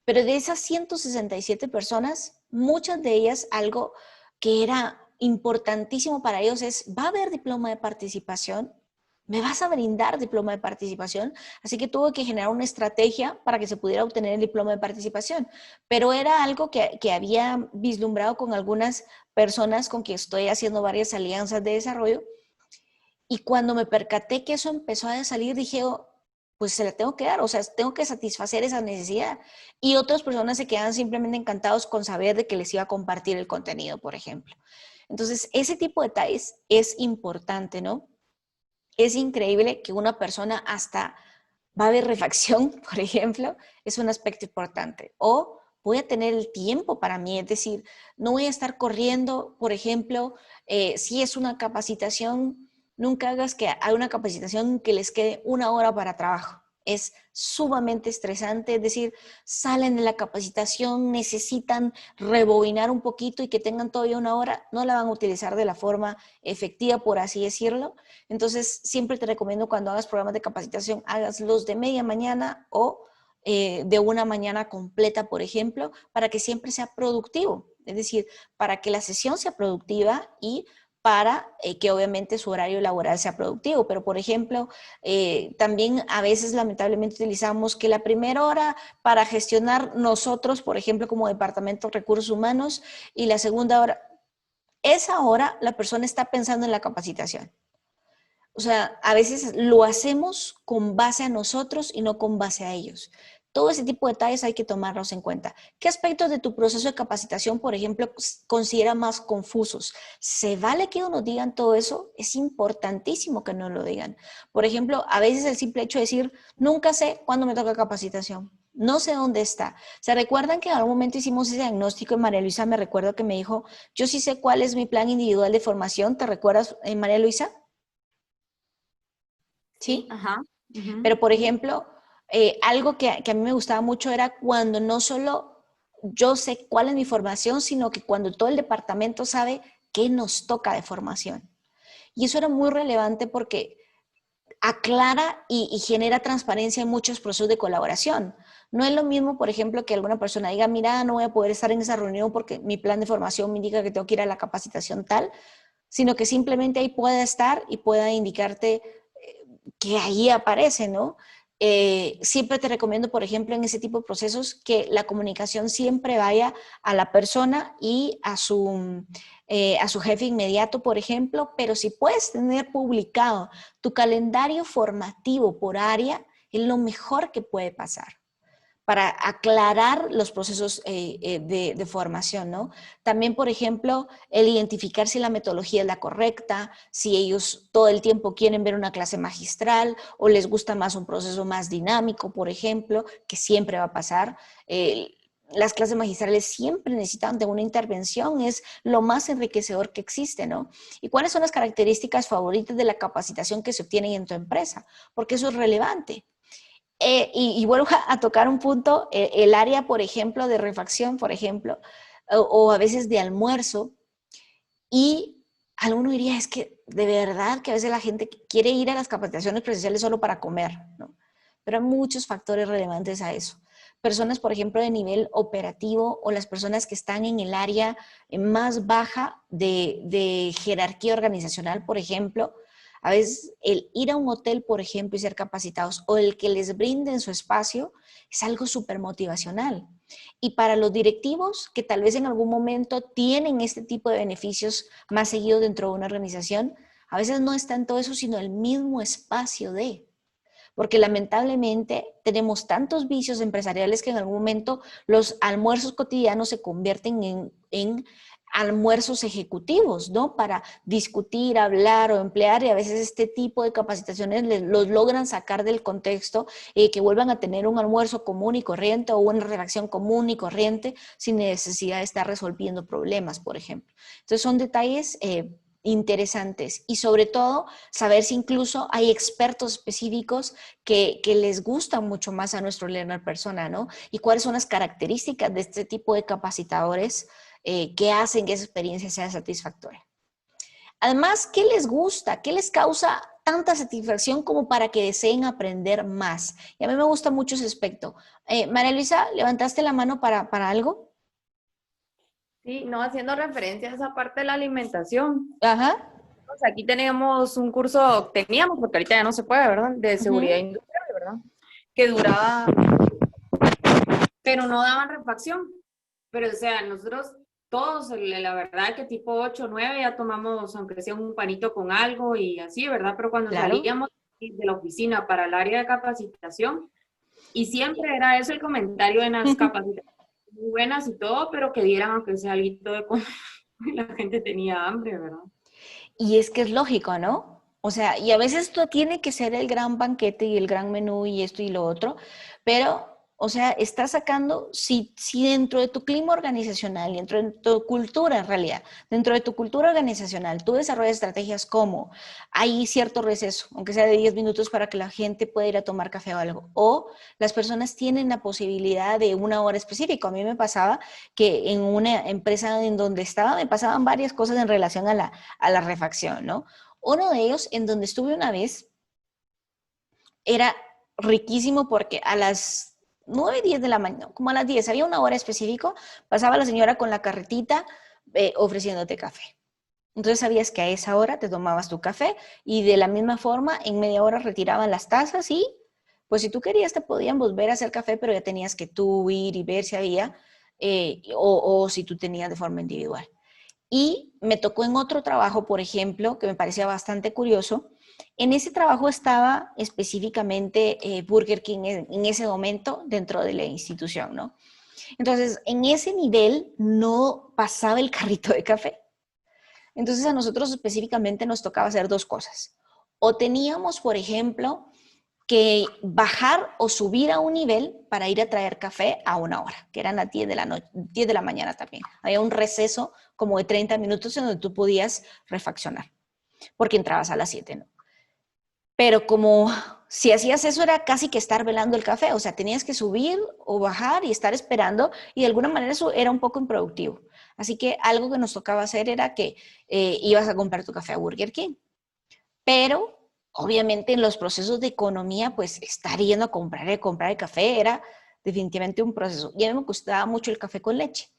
Pero de esas 167 personas, muchas de ellas, algo que era importantísimo para ellos es, ¿va a haber diploma de participación? ¿Me vas a brindar diploma de participación? Así que tuve que generar una estrategia para que se pudiera obtener el diploma de participación. Pero era algo que había vislumbrado con algunas personas con que estoy haciendo varias alianzas de desarrollo. Y cuando me percaté que eso empezó a salir, dije, oh, pues se la tengo que dar, o sea, tengo que satisfacer esa necesidad. Y otras personas se quedan simplemente encantados con saber de que les iba a compartir el contenido, por ejemplo. Entonces, ese tipo de detalles es importante, ¿no? Es increíble que una persona hasta va a haber refacción, por ejemplo, es un aspecto importante. O voy a tener el tiempo para mí, es decir, no voy a estar corriendo, por ejemplo, si es una capacitación, nunca hagas que hay una capacitación que les quede 1 hora para trabajo. Es sumamente estresante, es decir, salen de la capacitación, necesitan rebobinar un poquito y que tengan todavía 1 hora, no la van a utilizar de la forma efectiva, por así decirlo. Entonces, siempre te recomiendo cuando hagas programas de capacitación, hágaslos de media mañana o de una mañana completa, por ejemplo, para que siempre sea productivo. Es decir, para que la sesión sea productiva y para que obviamente su horario laboral sea productivo. Pero, por ejemplo, también a veces lamentablemente utilizamos que la primera hora para gestionar nosotros, por ejemplo, como Departamento de Recursos Humanos, y la segunda hora, esa hora la persona está pensando en la capacitación. O sea, a veces lo hacemos con base a nosotros y no con base a ellos. Todo ese tipo de detalles hay que tomarlos en cuenta. ¿Qué aspectos de tu proceso de capacitación, por ejemplo, considera más confusos? ¿Se vale que nos digan todo eso? Es importantísimo que nos lo digan. Por ejemplo, a veces el simple hecho de decir, nunca sé cuándo me toca capacitación. No sé dónde está. ¿Se recuerdan que en algún momento hicimos ese diagnóstico y María Luisa me recuerdo que me dijo, yo sí sé cuál es mi plan individual de formación? ¿Te recuerdas, María Luisa? ¿Sí? Ajá. Pero, por ejemplo, algo que a mí me gustaba mucho era cuando no solo yo sé cuál es mi formación, sino que cuando todo el departamento sabe qué nos toca de formación. Y eso era muy relevante porque aclara y genera transparencia en muchos procesos de colaboración. No es lo mismo, por ejemplo, que alguna persona diga, mira, no voy a poder estar en esa reunión porque mi plan de formación me indica que tengo que ir a la capacitación tal, sino que simplemente ahí pueda estar y pueda indicarte que ahí aparece, ¿no? Siempre te recomiendo, por ejemplo, en ese tipo de procesos, que la comunicación siempre vaya a la persona y a su jefe inmediato, por ejemplo, pero si puedes tener publicado tu calendario formativo por área, es lo mejor que puede pasar para aclarar los procesos de formación, ¿no? También, por ejemplo, el identificar si la metodología es la correcta, si ellos todo el tiempo quieren ver una clase magistral o les gusta más un proceso más dinámico, por ejemplo, que siempre va a pasar. Las clases magistrales siempre necesitan de una intervención, es lo más enriquecedor que existe, ¿no? ¿Y cuáles son las características favoritas de la capacitación que se obtienen en tu empresa? Porque eso es relevante. Y vuelvo a tocar un punto, el área, por ejemplo, de refacción, por ejemplo, o a veces de almuerzo, y alguno diría, es que de verdad que a veces la gente quiere ir a las capacitaciones presenciales solo para comer, ¿no? Pero hay muchos factores relevantes a eso. Personas, por ejemplo, de nivel operativo o las personas que están en el área más baja de jerarquía organizacional, por ejemplo, a veces el ir a un hotel, por ejemplo, y ser capacitados o el que les brinden su espacio es algo súper motivacional. Y para los directivos que tal vez en algún momento tienen este tipo de beneficios más seguidos dentro de una organización, a veces no es tanto eso, sino el mismo espacio de... Porque lamentablemente tenemos tantos vicios empresariales que en algún momento los almuerzos cotidianos se convierten en almuerzos ejecutivos, ¿no? Para discutir, hablar o emplear, y a veces este tipo de capacitaciones los logran sacar del contexto, que vuelvan a tener un almuerzo común y corriente o una redacción común y corriente sin necesidad de estar resolviendo problemas, por ejemplo. Entonces son detalles interesantes y sobre todo saber si incluso hay expertos específicos que les gustan mucho más a nuestro learner persona, ¿no? Y cuáles son las características de este tipo de capacitadores que hacen que esa experiencia sea satisfactoria. Además, ¿qué les gusta? ¿Qué les causa tanta satisfacción como para que deseen aprender más? Y a mí me gusta mucho ese aspecto. María Luisa, ¿levantaste la mano para algo? Sí, no, haciendo referencia a esa parte de la alimentación. Ajá. Pues aquí teníamos un curso, teníamos, porque ahorita ya no se puede, ¿verdad? De seguridad industrial, ¿verdad? Que duraba, pero no daban refacción. Pero, o sea, nosotros todos, la verdad que tipo 8 o 9 ya tomamos, aunque sea un panito con algo y así, ¿verdad? Pero cuando Claro. salíamos de la oficina para el área de capacitación, y siempre era eso el comentario en las capacitaciones muy buenas y todo, pero que dieran aunque sea algo de comer. La gente tenía hambre, ¿verdad? Y es que es lógico, ¿no? O sea, y a veces esto tiene que ser el gran banquete y el gran menú y esto y lo otro, pero, o sea, estás sacando, si dentro de tu clima organizacional, dentro de tu cultura en realidad, dentro de tu cultura organizacional, tú desarrollas estrategias como hay cierto receso, aunque sea de 10 minutos para que la gente pueda ir a tomar café o algo, o las personas tienen la posibilidad de una hora específica. A mí me pasaba que en una empresa en donde estaba me pasaban varias cosas en relación a la refacción, ¿no? Uno de ellos, en donde estuve una vez, era riquísimo porque a las 9, 10 de la mañana, como a las 10, había una hora específica, pasaba la señora con la carretita ofreciéndote café. Entonces sabías que a esa hora te tomabas tu café y de la misma forma en media hora retiraban las tazas y pues si tú querías te podían volver a hacer café, pero ya tenías que tú ir y ver si había o si tú tenías de forma individual. Y me tocó en otro trabajo, por ejemplo, que me parecía bastante curioso. En ese trabajo estaba específicamente Burger King en ese momento dentro de la institución, ¿no? Entonces, en ese nivel no pasaba el carrito de café. Entonces, a nosotros específicamente nos tocaba hacer dos cosas. O teníamos, por ejemplo, que bajar o subir a un nivel para ir a traer café a una hora, que eran las 10 de la noche, 10 de la mañana también. Había un receso como de 30 minutos en donde tú podías refaccionar, porque entrabas a las 7, ¿no? Pero como si hacías eso era casi que estar velando el café, o sea, tenías que subir o bajar y estar esperando y de alguna manera eso era un poco improductivo. Así que algo que nos tocaba hacer era que ibas a comprar tu café a Burger King, pero obviamente en los procesos de economía, pues estar yendo a comprar el café era definitivamente un proceso. Y a mí me gustaba mucho el café con leche.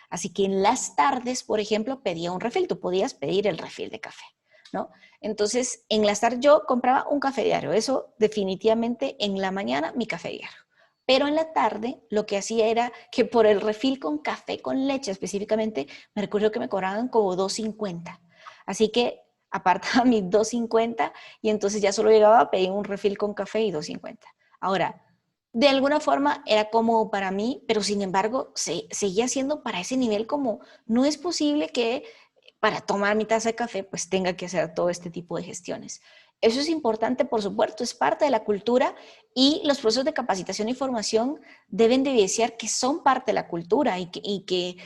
Así que en las tardes, por ejemplo, pedía un refill. Tú podías pedir el refill de café, ¿no? Entonces, en las tardes yo compraba un café diario. Eso definitivamente en la mañana mi café diario. Pero en la tarde lo que hacía era que por el refill con café con leche específicamente, me recuerdo que me cobraban como $2.50. Así que apartaba mis $2.50 y entonces ya solo llegaba a pedir un refill con café y $2.50. Ahora, de alguna forma era cómodo para mí, pero sin embargo seguía siendo para ese nivel como no es posible que para tomar mi taza de café pues tenga que hacer todo este tipo de gestiones. Eso es importante, por supuesto, es parte de la cultura y los procesos de capacitación y formación deben de evidenciar que son parte de la cultura y que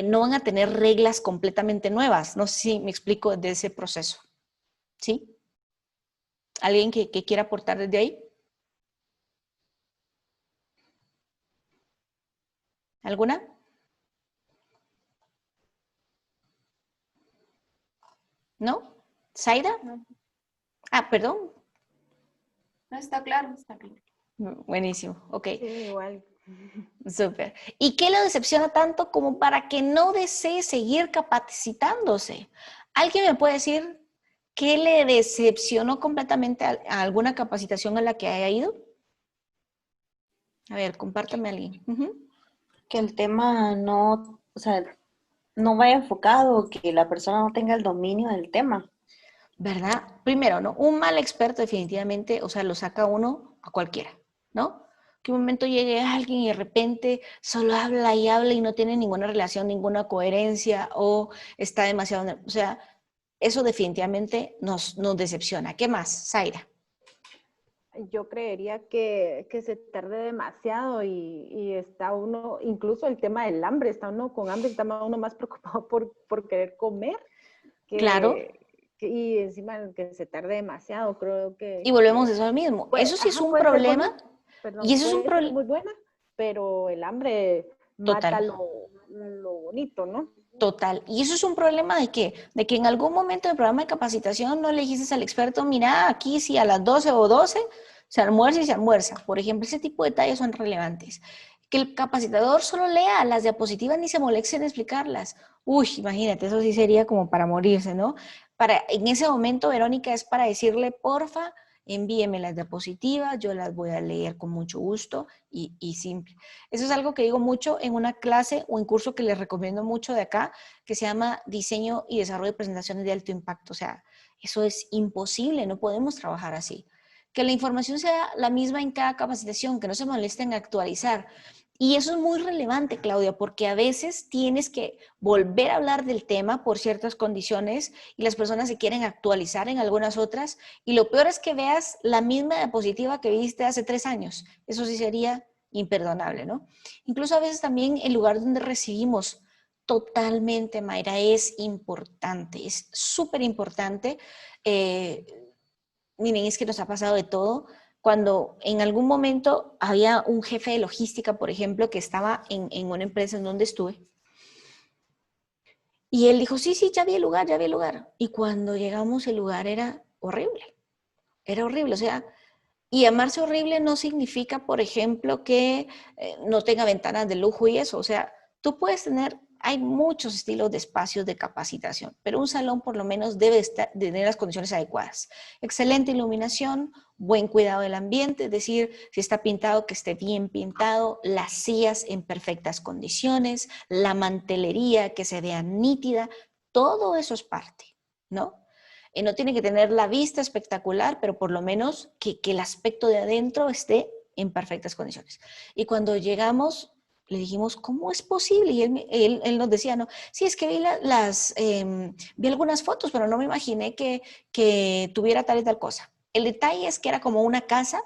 no van a tener reglas completamente nuevas. No sé si me explico de ese proceso. ¿Sí? ¿Alguien que quiera aportar desde ahí? ¿Alguna? ¿No? ¿Zaida? No, Ah, perdón. no está claro, está claro. Buenísimo, ok. Sí, igual. Súper. ¿Y qué lo decepciona tanto como para que no desee seguir capacitándose? ¿Alguien me puede decir qué le decepcionó completamente a alguna capacitación a la que haya ido? A ver, compártame a alguien. Que el tema no, o sea, no vaya enfocado, que la persona no tenga el dominio del tema. ¿Verdad? Primero, ¿no? Un mal experto definitivamente, o sea, lo saca uno a cualquiera, ¿no? Que un momento llegue alguien y de repente solo habla y no tiene ninguna relación, ninguna coherencia o está demasiado, o sea, eso definitivamente nos decepciona. ¿Qué más, Zaira? Yo creería que se tarde demasiado y está uno, incluso el tema del hambre, está uno con hambre, está uno más preocupado por querer comer Claro. Y encima que se tarde demasiado, creo Y volvemos a eso mismo. Eso sí es un puede ser problema. buena, perdón, Y eso es un puede ser problema muy buena, pero el hambre mata total. lo bonito, ¿no? Total. Y eso es un problema de que en algún momento del programa de capacitación no le dijiste al experto, mira, aquí si a las 12 o 12 se almuerza y se almuerza. Por ejemplo, ese tipo de detalles son relevantes. Que el capacitador solo lea las diapositivas ni se moleste en explicarlas. Uy, imagínate, eso sí sería como para morirse, ¿no? En ese momento, Verónica, es para decirle, porfa, envíeme las diapositivas, yo las voy a leer con mucho gusto y simple. Eso es algo que digo mucho en una clase o en curso que les recomiendo mucho de acá, que se llama Diseño y Desarrollo de Presentaciones de Alto Impacto. O sea, eso es imposible, no podemos trabajar así. Que la información sea la misma en cada capacitación, que no se molesten en actualizar. Y eso es muy relevante, Claudia, porque a veces tienes que volver a hablar del tema por ciertas condiciones y las personas se quieren actualizar en algunas otras. Y lo peor es que veas la misma diapositiva que viste hace 3 años. Eso sí sería imperdonable, ¿no? Incluso a veces también el lugar donde recibimos totalmente, Mayra, es importante, es súper importante. Miren, es que nos ha pasado de todo. Cuando en algún momento había un jefe de logística, por ejemplo, que estaba en una empresa en donde estuve, y él dijo, sí, sí, ya vi el lugar, ya vi el lugar. Y cuando llegamos, el lugar era horrible, o sea, y llamarse horrible no significa, por ejemplo, que no tenga ventanas de lujo y eso. O sea, tú puedes tener, hay muchos estilos de espacios de capacitación, pero un salón por lo menos debe tener las condiciones adecuadas. Excelente iluminación, buen cuidado del ambiente, es decir, si está pintado, que esté bien pintado, las sillas en perfectas condiciones, la mantelería que se vea nítida, todo eso es parte, ¿no? No tiene que tener la vista espectacular, pero por lo menos que el aspecto de adentro esté en perfectas condiciones. Y cuando llegamos, le dijimos, ¿cómo es posible? Y él nos decía, no, sí, es que vi algunas fotos, pero no me imaginé que tuviera tal y tal cosa. El detalle es que era como una casa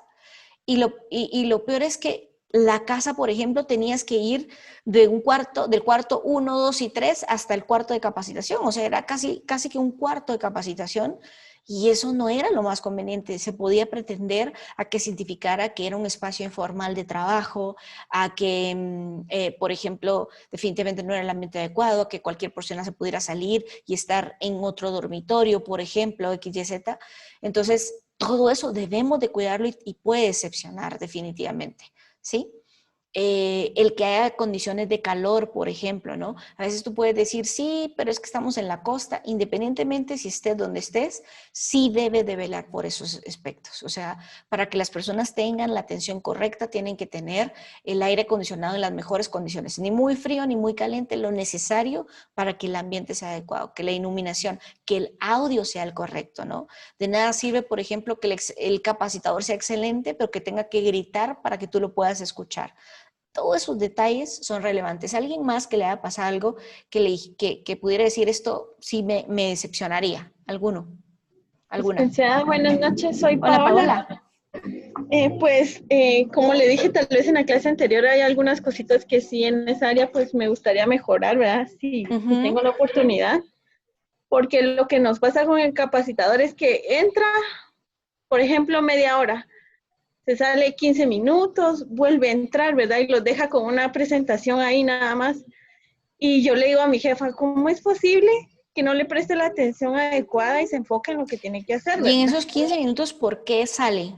y lo peor es que la casa, por ejemplo, tenías que ir del cuarto 1, 2 y 3 hasta el cuarto de capacitación. O sea, era casi que un cuarto de capacitación y eso no era lo más conveniente. Se podía pretender a que significara que era un espacio informal de trabajo, a que, por ejemplo, definitivamente no era el ambiente adecuado, a que cualquier persona se pudiera salir y estar en otro dormitorio, por ejemplo, X, Y, Z. Entonces, todo eso debemos de cuidarlo y puede decepcionar definitivamente, ¿sí? El que haya condiciones de calor, por ejemplo, ¿no? A veces tú puedes decir, sí, pero es que estamos en la costa, independientemente si estés donde estés, sí debe de velar por esos aspectos. O sea, para que las personas tengan la atención correcta, tienen que tener el aire acondicionado en las mejores condiciones, ni muy frío ni muy caliente, lo necesario para que el ambiente sea adecuado, que la iluminación, que el audio sea el correcto, ¿no? De nada sirve, por ejemplo, que el capacitador sea excelente, pero que tenga que gritar para que tú lo puedas escuchar. Todos esos detalles son relevantes. ¿Alguien más que le haya pasado algo que pudiera decir esto sí me decepcionaría? ¿Alguno? ¿Alguna? Licenciada, buenas noches, soy Hola, Paola. Paola. Como le dije tal vez en la clase anterior, hay algunas cositas que sí en esa área pues me gustaría mejorar, ¿verdad? Si tengo la oportunidad. Porque lo que nos pasa con el capacitador es que entra, por ejemplo, media hora, se sale 15 minutos, vuelve a entrar, ¿verdad? Y los deja con una presentación ahí nada más. Y yo le digo a mi jefa, ¿cómo es posible que no le preste la atención adecuada y se enfoque en lo que tiene que hacer, Y en ¿verdad? esos 15 minutos, ¿por qué sale?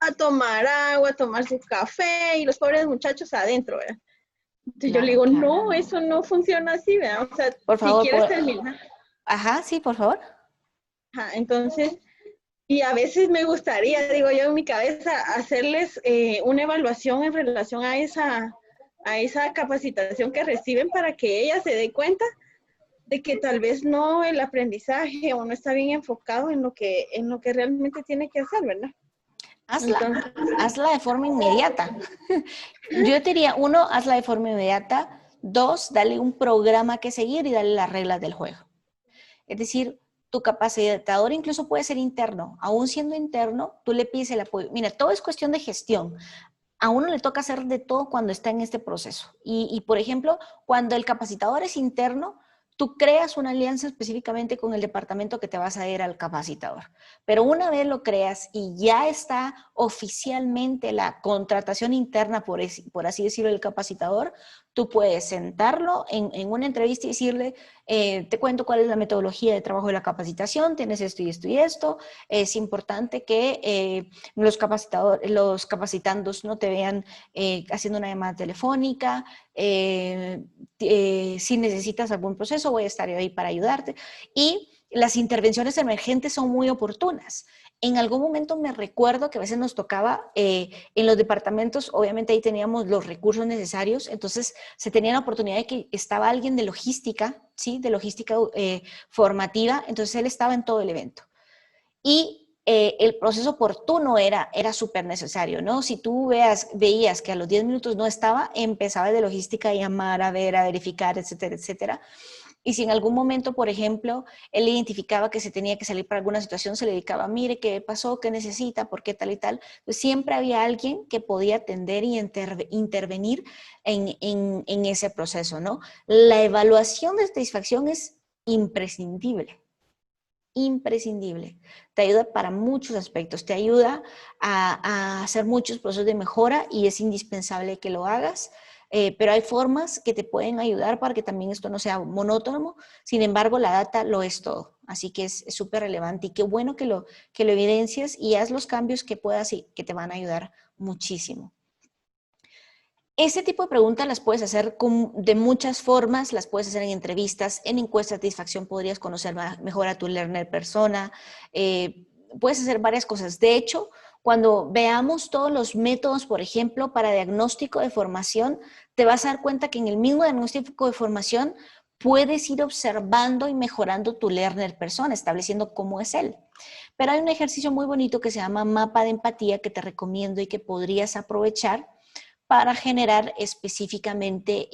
A tomar agua, a tomar su café y los pobres muchachos adentro, ¿verdad? Entonces yo le Claro, digo, claro. no, eso no funciona así, ¿verdad? O sea, Por si favor, quieres terminar. Ajá, sí, por favor. Ajá, entonces, y a veces me gustaría, digo yo en mi cabeza, hacerles una evaluación en relación a esa capacitación que reciben para que ella se dé cuenta de que tal vez no el aprendizaje o no está bien enfocado en lo que realmente tiene que hacer, ¿verdad? Hazla de forma inmediata. Yo te diría, 1, hazla de forma inmediata. 2, dale un programa que seguir y dale las reglas del juego. Es decir, tu capacitador incluso puede ser interno. Aún siendo interno, tú le pides el apoyo. Mira, todo es cuestión de gestión. A uno le toca hacer de todo cuando está en este proceso. Y por ejemplo, cuando el capacitador es interno, tú creas una alianza específicamente con el departamento que te vas a ir al capacitador. Pero una vez lo creas y ya está oficialmente la contratación interna, por así decirlo, del capacitador, tú puedes sentarlo en una entrevista y decirle, te cuento cuál es la metodología de trabajo de la capacitación, tienes esto y esto y esto. Es importante que los capacitandos no te vean haciendo una llamada telefónica. Si necesitas algún proceso, voy a estar ahí para ayudarte. Y las intervenciones emergentes son muy oportunas. En algún momento me recuerdo que a veces nos tocaba en los departamentos, obviamente ahí teníamos los recursos necesarios, entonces se tenía la oportunidad de que estaba alguien de logística, ¿sí? De logística formativa, entonces él estaba en todo el evento. Y el proceso oportuno era súper necesario, ¿no? Si tú veías que a los 10 minutos no estaba, empezaba de logística a llamar, a ver, a verificar, etcétera, etcétera. Y si en algún momento, por ejemplo, él identificaba que se tenía que salir para alguna situación, se le dedicaba, mire, ¿qué pasó? ¿Qué necesita? ¿Por qué tal y tal? Pues siempre había alguien que podía atender y intervenir en ese proceso, ¿no? La evaluación de satisfacción es imprescindible. Imprescindible. Te ayuda para muchos aspectos. Te ayuda a hacer muchos procesos de mejora y es indispensable que lo hagas. Pero hay formas que te pueden ayudar para que también esto no sea monótono. Sin embargo, la data lo es todo. Así que es súper relevante y qué bueno que lo evidencias y haz los cambios que puedas y que te van a ayudar muchísimo. Este tipo de preguntas las puedes hacer de muchas formas, las puedes hacer en entrevistas, en encuestas de satisfacción podrías conocer mejor a tu learner persona, puedes hacer varias cosas. De hecho, cuando veamos todos los métodos, por ejemplo, para diagnóstico de formación, te vas a dar cuenta que en el mismo diagnóstico de formación puedes ir observando y mejorando tu learner persona, estableciendo cómo es él. Pero hay un ejercicio muy bonito que se llama mapa de empatía que te recomiendo y que podrías aprovechar para generar específicamente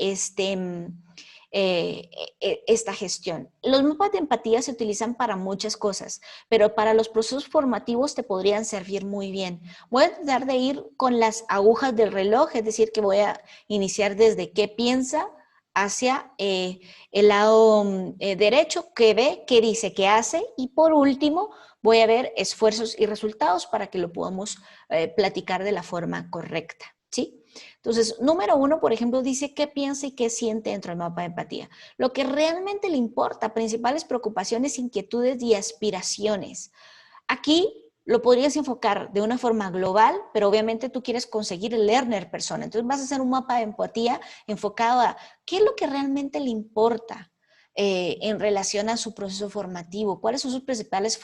esta gestión. Los mapas de empatía se utilizan para muchas cosas, pero para los procesos formativos te podrían servir muy bien. Voy a tratar de ir con las agujas del reloj, es decir, que voy a iniciar desde qué piensa hacia el lado derecho, qué ve, qué dice, qué hace, y por último voy a ver esfuerzos y resultados para que lo podamos platicar de la forma correcta, ¿sí? Entonces, número 1, por ejemplo, dice qué piensa y qué siente dentro del mapa de empatía. Lo que realmente le importa, principales preocupaciones, inquietudes y aspiraciones. Aquí lo podrías enfocar de una forma global, pero obviamente tú quieres conseguir el learner persona. Entonces vas a hacer un mapa de empatía enfocado a qué es lo que realmente le importa en relación a su proceso formativo, cuáles son sus principales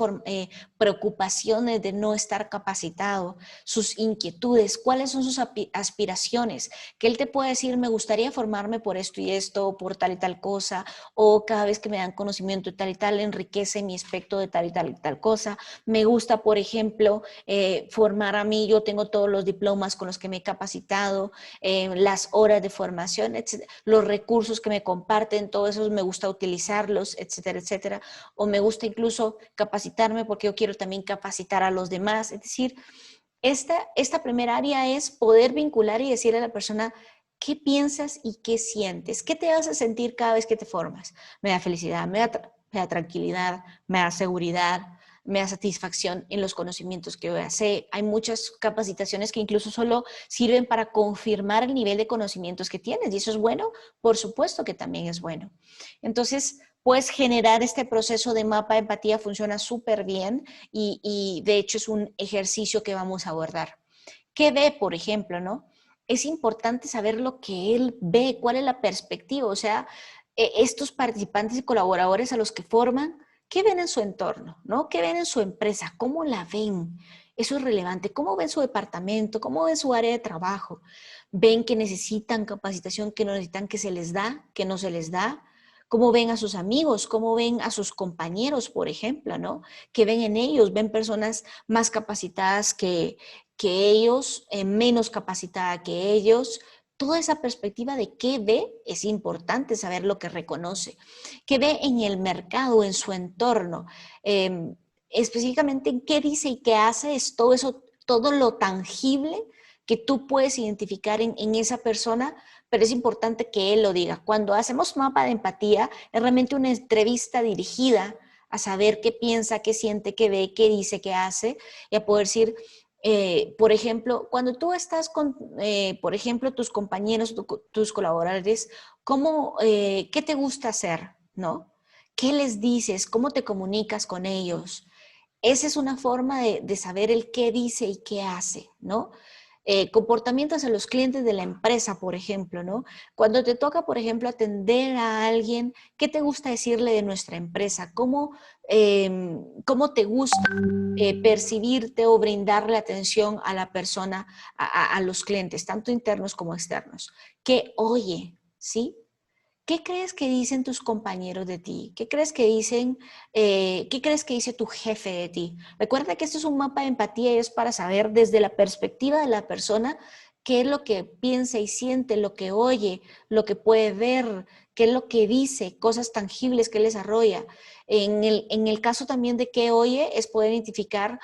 preocupaciones de no estar capacitado, sus inquietudes, cuáles son sus aspiraciones, que él te puede decir, me gustaría formarme por esto y esto, por tal y tal cosa, o cada vez que me dan conocimiento de tal y tal, enriquece mi aspecto de tal y tal cosa. Me gusta, por ejemplo, formar a mí, yo tengo todos los diplomas con los que me he capacitado, las horas de formación, etcétera, los recursos que me comparten, todos esos me gusta utilizarlos, etcétera, etcétera. O me gusta incluso capacitarme porque yo quiero también capacitar a los demás. Es decir, esta primera área es poder vincular y decirle a la persona qué piensas y qué sientes. ¿Qué te hace sentir cada vez que te formas? Me da felicidad, me da tranquilidad, me da seguridad, me da satisfacción en los conocimientos que yo sé. Hay muchas capacitaciones que incluso solo sirven para confirmar el nivel de conocimientos que tienes y eso es bueno, por supuesto que también es bueno. Entonces, puedes generar este proceso de mapa de empatía, funciona súper bien y de hecho es un ejercicio que vamos a abordar. ¿Qué ve, por ejemplo, no? Es importante saber lo que él ve, cuál es la perspectiva, o sea, estos participantes y colaboradores a los que forman, ¿qué ven en su entorno? ¿No? ¿Qué ven en su empresa? ¿Cómo la ven? Eso es relevante. ¿Cómo ven su departamento? ¿Cómo ven su área de trabajo? ¿Ven que necesitan capacitación, que no necesitan, que se les da, que no se les da? ¿Cómo ven a sus amigos? ¿Cómo ven a sus compañeros, por ejemplo? ¿No? ¿Qué ven en ellos? ¿Ven personas más capacitadas que ellos, menos capacitada que ellos? Toda esa perspectiva de qué ve es importante saber lo que reconoce. ¿Qué ve en el mercado, en su entorno? Específicamente en qué dice y qué hace, es todo eso, todo lo tangible que tú puedes identificar en esa persona pero es importante que él lo diga. Cuando hacemos mapa de empatía, es realmente una entrevista dirigida a saber qué piensa, qué siente, qué ve, qué dice, qué hace, y a poder decir, por ejemplo, cuando tú estás con, por ejemplo, tus compañeros, tus colaboradores, ¿qué te gusta hacer? ¿No? ¿Qué les dices? ¿Cómo te comunicas con ellos? Esa es una forma de saber el qué dice y qué hace, ¿no? Comportamientos a los clientes de la empresa, por ejemplo, ¿no? Cuando te toca, por ejemplo, atender a alguien, ¿qué te gusta decirle de nuestra empresa? ¿Cómo te gusta percibirte o brindarle atención a la persona, a los clientes, tanto internos como externos? ¿Qué oye? ¿Sí? ¿Qué crees que dicen tus compañeros de ti? ¿Qué crees que dice tu jefe de ti? Recuerda que esto es un mapa de empatía y es para saber desde la perspectiva de la persona qué es lo que piensa y siente, lo que oye, lo que puede ver, qué es lo que dice, cosas tangibles que él desarrolla. En el caso también de qué oye es poder identificar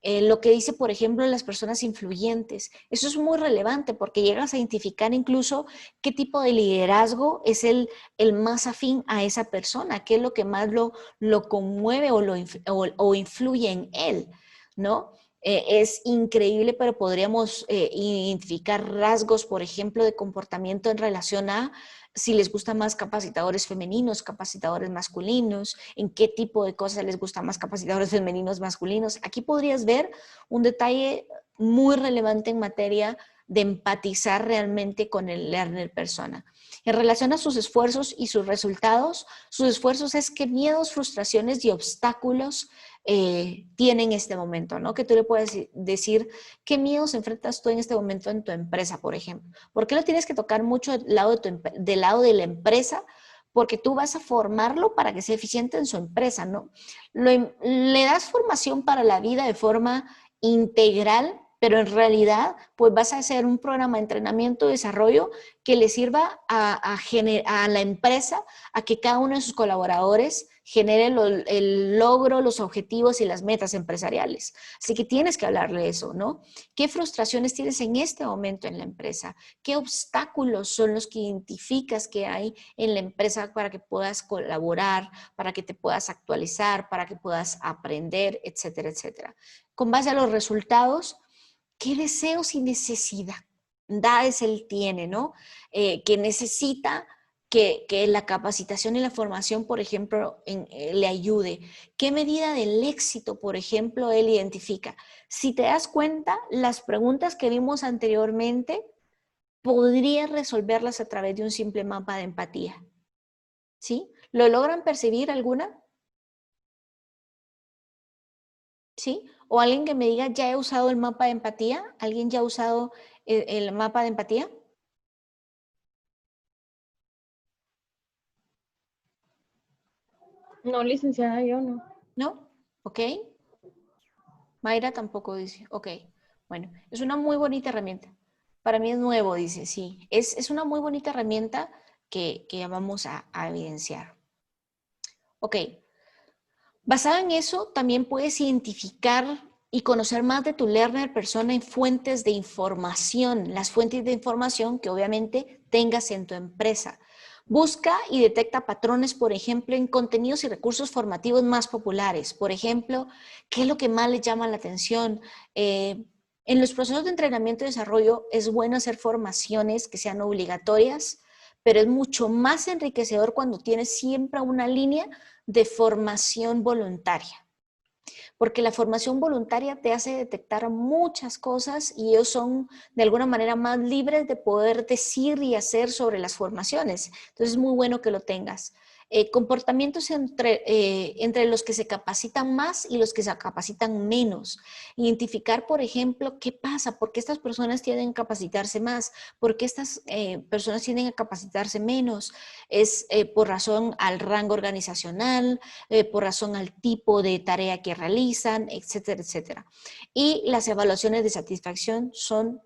lo que dice, por ejemplo, las personas influyentes. Eso es muy relevante porque llegas a identificar incluso qué tipo de liderazgo es el más afín a esa persona, qué es lo que más lo conmueve o influye en él, ¿no? Es increíble, pero podríamos identificar rasgos, por ejemplo, de comportamiento en relación a si les gustan más capacitadores femeninos, capacitadores masculinos, en qué tipo de cosas les gustan más capacitadores femeninos, masculinos. Aquí podrías ver un detalle muy relevante en materia de empatizar realmente con el learner persona. En relación a sus esfuerzos y sus resultados, sus esfuerzos es qué miedos, frustraciones y obstáculos tiene en este momento, ¿no? Que tú le puedes decir qué miedos enfrentas tú en este momento en tu empresa, por ejemplo. ¿Por qué lo tienes que tocar mucho del lado de la empresa? Porque tú vas a formarlo para que sea eficiente en su empresa, ¿no? Le das formación para la vida de forma integral, pero en realidad pues vas a hacer un programa de entrenamiento y desarrollo que le sirva a la empresa a que cada uno de sus colaboradores genere el logro, los objetivos y las metas empresariales. Así que tienes que hablarle de eso, ¿no? ¿Qué frustraciones tienes en este momento en la empresa? ¿Qué obstáculos son los que identificas que hay en la empresa para que puedas colaborar, para que te puedas actualizar, para que puedas aprender, etcétera, etcétera? Con base a los resultados, ¿qué deseos y necesidades él tiene, ¿no? Que necesita que la capacitación y la formación, por ejemplo, le ayude. ¿Qué medida del éxito, por ejemplo, él identifica? Si te das cuenta, las preguntas que vimos anteriormente, podrías resolverlas a través de un simple mapa de empatía. ¿Sí? ¿Lo logran percibir alguna? ¿Sí? O alguien que me diga, ya he usado el mapa de empatía. ¿Alguien ya ha usado el mapa de empatía? No, licenciada, yo no. ¿No? ¿Ok? Mayra tampoco dice, ok. Bueno, es una muy bonita herramienta. Para mí es nuevo, dice, sí. Es una muy bonita herramienta que vamos a evidenciar. Ok. Basada en eso, también puedes identificar y conocer más de tu learner persona en fuentes de información, las fuentes de información que obviamente tengas en tu empresa. Busca y detecta patrones, por ejemplo, en contenidos y recursos formativos más populares. Por ejemplo, ¿qué es lo que más les llama la atención? En los procesos de entrenamiento y desarrollo es bueno hacer formaciones que sean obligatorias, pero es mucho más enriquecedor cuando tienes siempre una línea de formación voluntaria. Porque la formación voluntaria te hace detectar muchas cosas y ellos son de alguna manera más libres de poder decir y hacer sobre las formaciones. Entonces es muy bueno que lo tengas. Comportamientos entre los que se capacitan más y los que se capacitan menos. Identificar, por ejemplo, qué pasa, por qué estas personas tienden a capacitarse más, por qué estas personas tienden a capacitarse menos. Es por razón al rango organizacional, por razón al tipo de tarea que realizan, etcétera, etcétera. Y las evaluaciones de satisfacción son,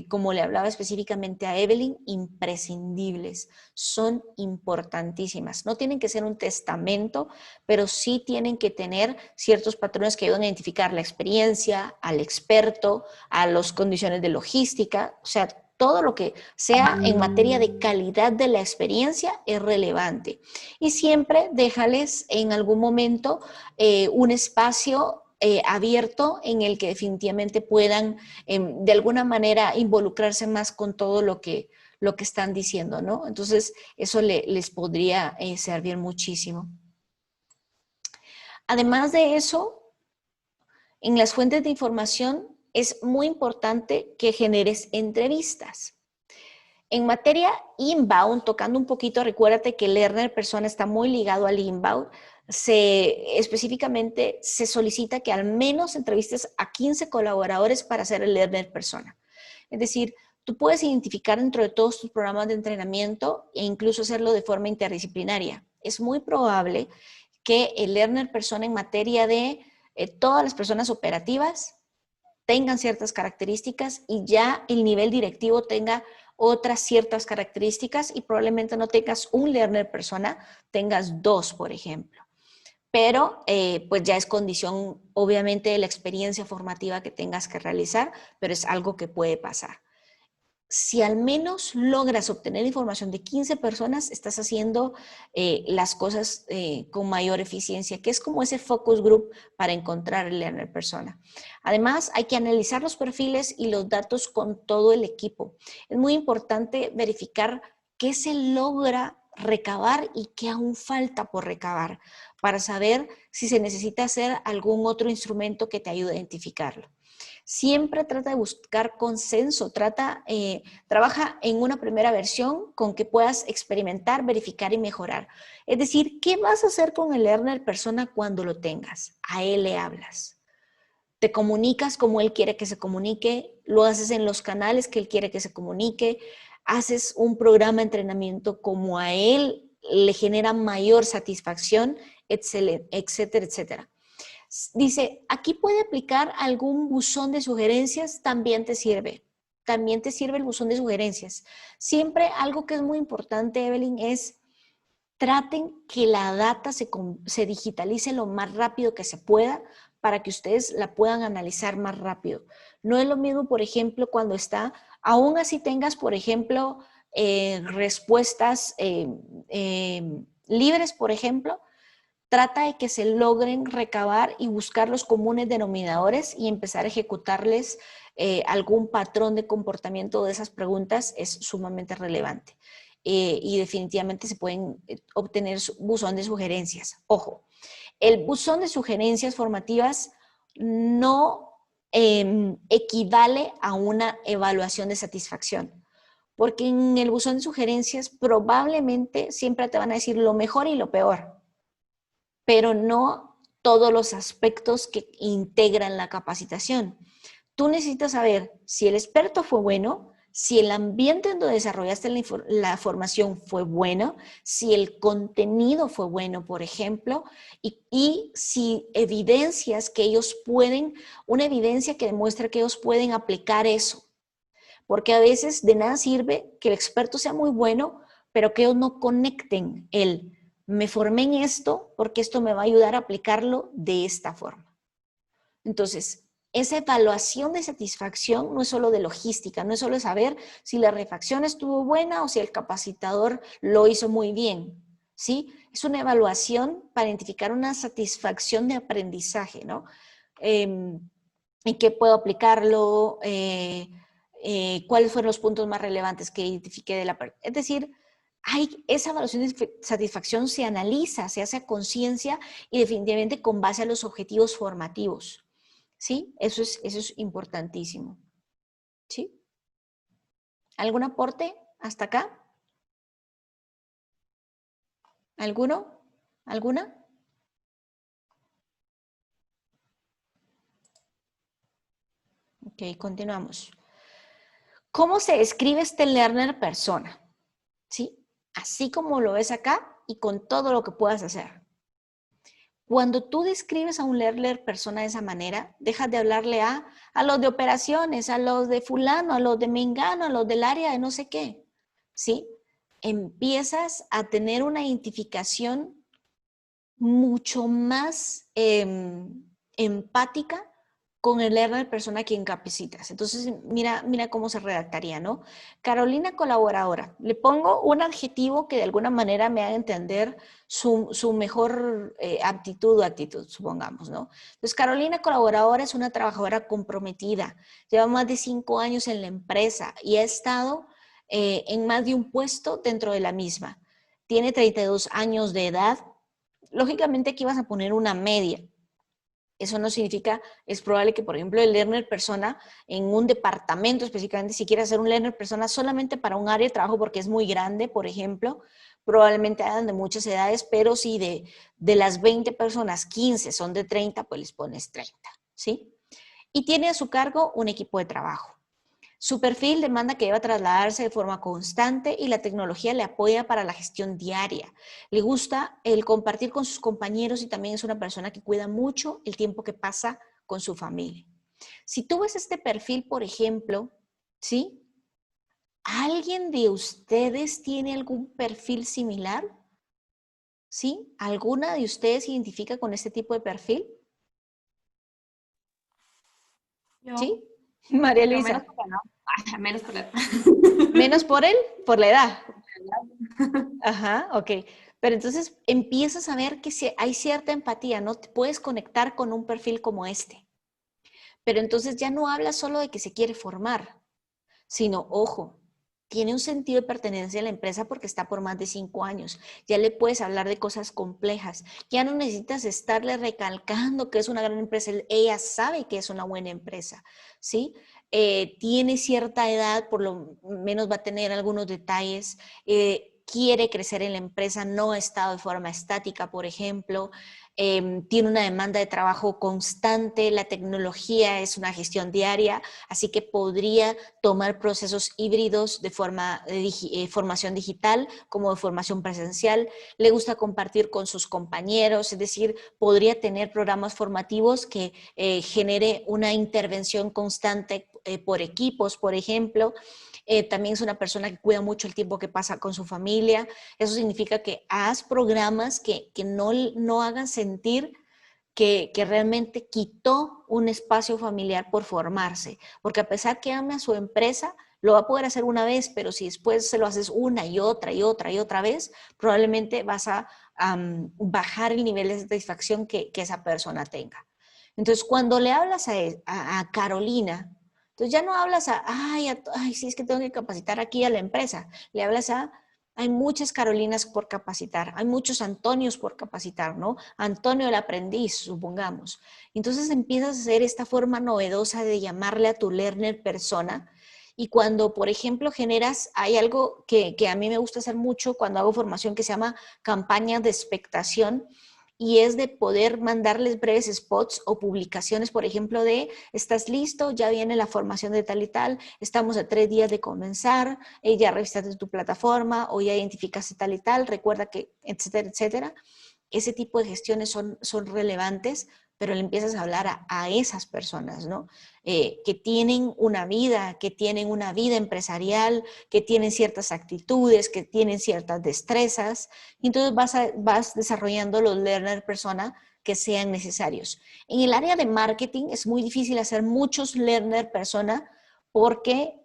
como le hablaba específicamente a Evelyn, imprescindibles, son importantísimas. No tienen que ser un testamento, pero sí tienen que tener ciertos patrones que ayudan a identificar la experiencia, al experto, a las condiciones de logística, o sea, todo lo que sea en materia de calidad de la experiencia es relevante. Y siempre déjales en algún momento un espacio abierto en el que definitivamente puedan de alguna manera involucrarse más con todo lo que están diciendo, ¿no? Entonces, eso les podría servir muchísimo. Además de eso, en las fuentes de información es muy importante que generes entrevistas. En materia inbound, tocando un poquito, recuérdate que el learner persona está muy ligado al inbound. Específicamente se solicita que al menos entrevistes a 15 colaboradores para ser el learner persona. Es decir, tú puedes identificar dentro de todos tus programas de entrenamiento e incluso hacerlo de forma interdisciplinaria. Es muy probable que el learner persona en materia de todas las personas operativas tengan ciertas características y ya el nivel directivo tenga otras ciertas características y probablemente no tengas un learner persona, tengas 2, por ejemplo. Pero pues ya es condición, obviamente, de la experiencia formativa que tengas que realizar, pero es algo que puede pasar. Si al menos logras obtener información de 15 personas, estás haciendo las cosas con mayor eficiencia, que es como ese focus group para encontrar el learner persona. Además, hay que analizar los perfiles y los datos con todo el equipo. Es muy importante verificar qué se logra recabar y qué aún falta por recabar para saber si se necesita hacer algún otro instrumento que te ayude a identificarlo. Siempre trata de buscar consenso, trabaja en una primera versión con que puedas experimentar, verificar y mejorar. Es decir, ¿qué vas a hacer con el learner persona cuando lo tengas? A él le hablas. Te comunicas como él quiere que se comunique, lo haces en los canales que él quiere que se comunique, haces un programa de entrenamiento como a él le genera mayor satisfacción, etcétera, etcétera. Dice, aquí puede aplicar algún buzón de sugerencias, también te sirve. También te sirve el buzón de sugerencias. Siempre algo que es muy importante, Evelyn, es traten que la data se digitalice lo más rápido que se pueda para que ustedes la puedan analizar más rápido. No es lo mismo, por ejemplo, cuando aún así tengas, por ejemplo, respuestas libres, por ejemplo, trata de que se logren recabar y buscar los comunes denominadores y empezar a ejecutarles algún patrón de comportamiento de esas preguntas es sumamente relevante. Y definitivamente se pueden obtener buzón de sugerencias. Ojo, el buzón de sugerencias formativas no equivale a una evaluación de satisfacción, porque en el buzón de sugerencias probablemente siempre te van a decir lo mejor y lo peor, pero no todos los aspectos que integran la capacitación. Tú necesitas saber si el experto fue bueno, si el ambiente en donde desarrollaste la formación fue bueno, si el contenido fue bueno, por ejemplo, y si evidencias que ellos pueden, una evidencia que demuestra que ellos pueden aplicar eso. Porque a veces de nada sirve que el experto sea muy bueno, pero que ellos no conecten me formé en esto porque esto me va a ayudar a aplicarlo de esta forma. Entonces, esa evaluación de satisfacción no es solo de logística, no es solo de saber si la refacción estuvo buena o si el capacitador lo hizo muy bien, ¿sí? Es una evaluación para identificar una satisfacción de aprendizaje, ¿no? ¿En qué puedo aplicarlo? ¿Cuáles fueron los puntos más relevantes que identifiqué de la... Es decir, esa evaluación de satisfacción se analiza, se hace a conciencia y definitivamente con base a los objetivos formativos. ¿Sí? Eso es importantísimo. ¿Sí? ¿Algún aporte hasta acá? ¿Alguno? ¿Alguna? Ok, continuamos. ¿Cómo se describe este learner persona? ¿Sí? Así como lo ves acá y con todo lo que puedas hacer. Cuando tú describes a un learner persona de esa manera, dejas de hablarle a los de operaciones, a los de fulano, a los de mengano, a los del área de no sé qué, ¿sí? Empiezas a tener una identificación mucho más empática con el learner persona a quien capacitas. Entonces, mira cómo se redactaría, ¿no? Carolina colaboradora. Le pongo un adjetivo que de alguna manera me haga entender su mejor aptitud o actitud, supongamos, ¿no? Entonces, Carolina colaboradora es una trabajadora comprometida. Lleva más de 5 años en la empresa y ha estado en más de un puesto dentro de la misma. Tiene 32 años de edad. Lógicamente aquí vas a poner una media. Eso no significa, es probable que, por ejemplo, el learner persona en un departamento específicamente, si quiere hacer un learner persona solamente para un área de trabajo porque es muy grande, por ejemplo, probablemente hagan de muchas edades, pero si de las 20 personas, 15 son de 30, pues les pones 30, ¿sí? Y tiene a su cargo un equipo de trabajo. Su perfil demanda que deba trasladarse de forma constante y la tecnología le apoya para la gestión diaria. Le gusta el compartir con sus compañeros y también es una persona que cuida mucho el tiempo que pasa con su familia. Si tú ves este perfil, por ejemplo, ¿sí? ¿Alguien de ustedes tiene algún perfil similar? ¿Sí? ¿Alguna de ustedes se identifica con este tipo de perfil? Yo, ¿Sí? María pero Luisa. menos por la Menos por él, por la edad. Ajá, ok. Pero entonces empiezas a ver que hay cierta empatía, ¿no? Te puedes conectar con un perfil como este. Pero entonces ya no hablas solo de que se quiere formar, sino, ojo, tiene un sentido de pertenencia a la empresa porque está por más de 5 años. Ya le puedes hablar de cosas complejas. Ya no necesitas estarle recalcando que es una gran empresa. Ella sabe que es una buena empresa, ¿sí? Tiene cierta edad, por lo menos va a tener algunos detalles. Quiere crecer en la empresa, no ha estado de forma estática, por ejemplo. Tiene una demanda de trabajo constante, la tecnología es una gestión diaria, así que podría tomar procesos híbridos de formación digital como de formación presencial. Le gusta compartir con sus compañeros, es decir, podría tener programas formativos que genere una intervención constante por equipos, por ejemplo. También es una persona que cuida mucho el tiempo que pasa con su familia. Eso significa que haz programas que no hagan sentir que realmente quitó un espacio familiar por formarse, porque a pesar que ame a su empresa, lo va a poder hacer una vez, pero si después se lo haces una y otra y otra y otra vez, probablemente vas a bajar el nivel de satisfacción que esa persona tenga. Entonces, cuando le hablas a Carolina, entonces ya no hablas ay, sí, es que tengo que capacitar aquí a la empresa, le hablas hay muchas Carolinas por capacitar, hay muchos Antonios por capacitar, ¿no? Antonio el aprendiz, supongamos. Entonces empiezas a hacer esta forma novedosa de llamarle a tu learner persona y cuando, por ejemplo, hay algo que a mí me gusta hacer mucho cuando hago formación que se llama campaña de expectación y es de poder mandarles breves spots o publicaciones, por ejemplo, de ¿estás listo? Ya viene la formación de tal y tal, estamos a 3 días de comenzar, ya revisaste tu plataforma o ya identificaste tal y tal, recuerda que, etcétera, etcétera. Ese tipo de gestiones son relevantes, pero le empiezas a hablar a esas personas, ¿no? Que tienen una vida empresarial, que tienen ciertas actitudes, que tienen ciertas destrezas, y entonces vas desarrollando los learner persona que sean necesarios. En el área de marketing es muy difícil hacer muchos learner persona porque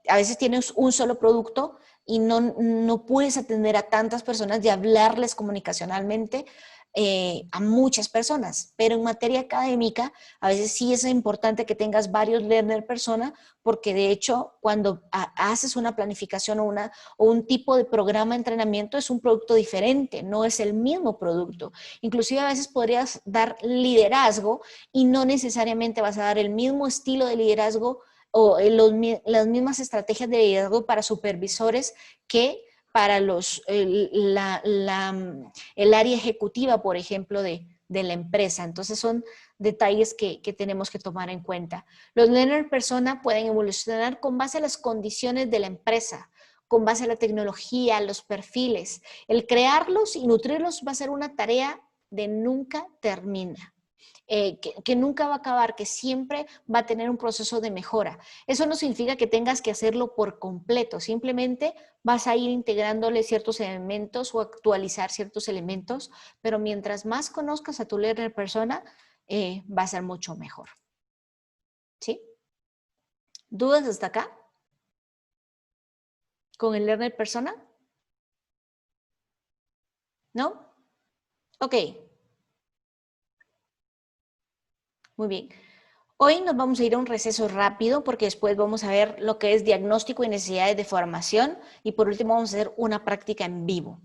a veces tienes un solo producto y no puedes atender a tantas personas y hablarles comunicacionalmente a muchas personas, pero en materia académica a veces sí es importante que tengas varios learner persona porque de hecho cuando haces una planificación o un tipo de programa de entrenamiento es un producto diferente, no es el mismo producto. Inclusive a veces podrías dar liderazgo y no necesariamente vas a dar el mismo estilo de liderazgo o las mismas estrategias de liderazgo para supervisores que para el área ejecutiva, por ejemplo, de la empresa. Entonces son detalles que tenemos que tomar en cuenta. Los learner persona pueden evolucionar con base a las condiciones de la empresa, con base a la tecnología, los perfiles. El crearlos y nutrirlos va a ser una tarea de nunca termina. Que nunca va a acabar, que siempre va a tener un proceso de mejora. Eso no significa que tengas que hacerlo por completo, simplemente vas a ir integrándole ciertos elementos o actualizar ciertos elementos, pero mientras más conozcas a tu learner persona, va a ser mucho mejor. ¿Sí? ¿Dudas hasta acá? ¿Con el Learner Persona? ¿No? Ok. Muy bien. Hoy nos vamos a ir a un receso rápido porque después vamos a ver lo que es diagnóstico y necesidades de formación y por último vamos a hacer una práctica en vivo.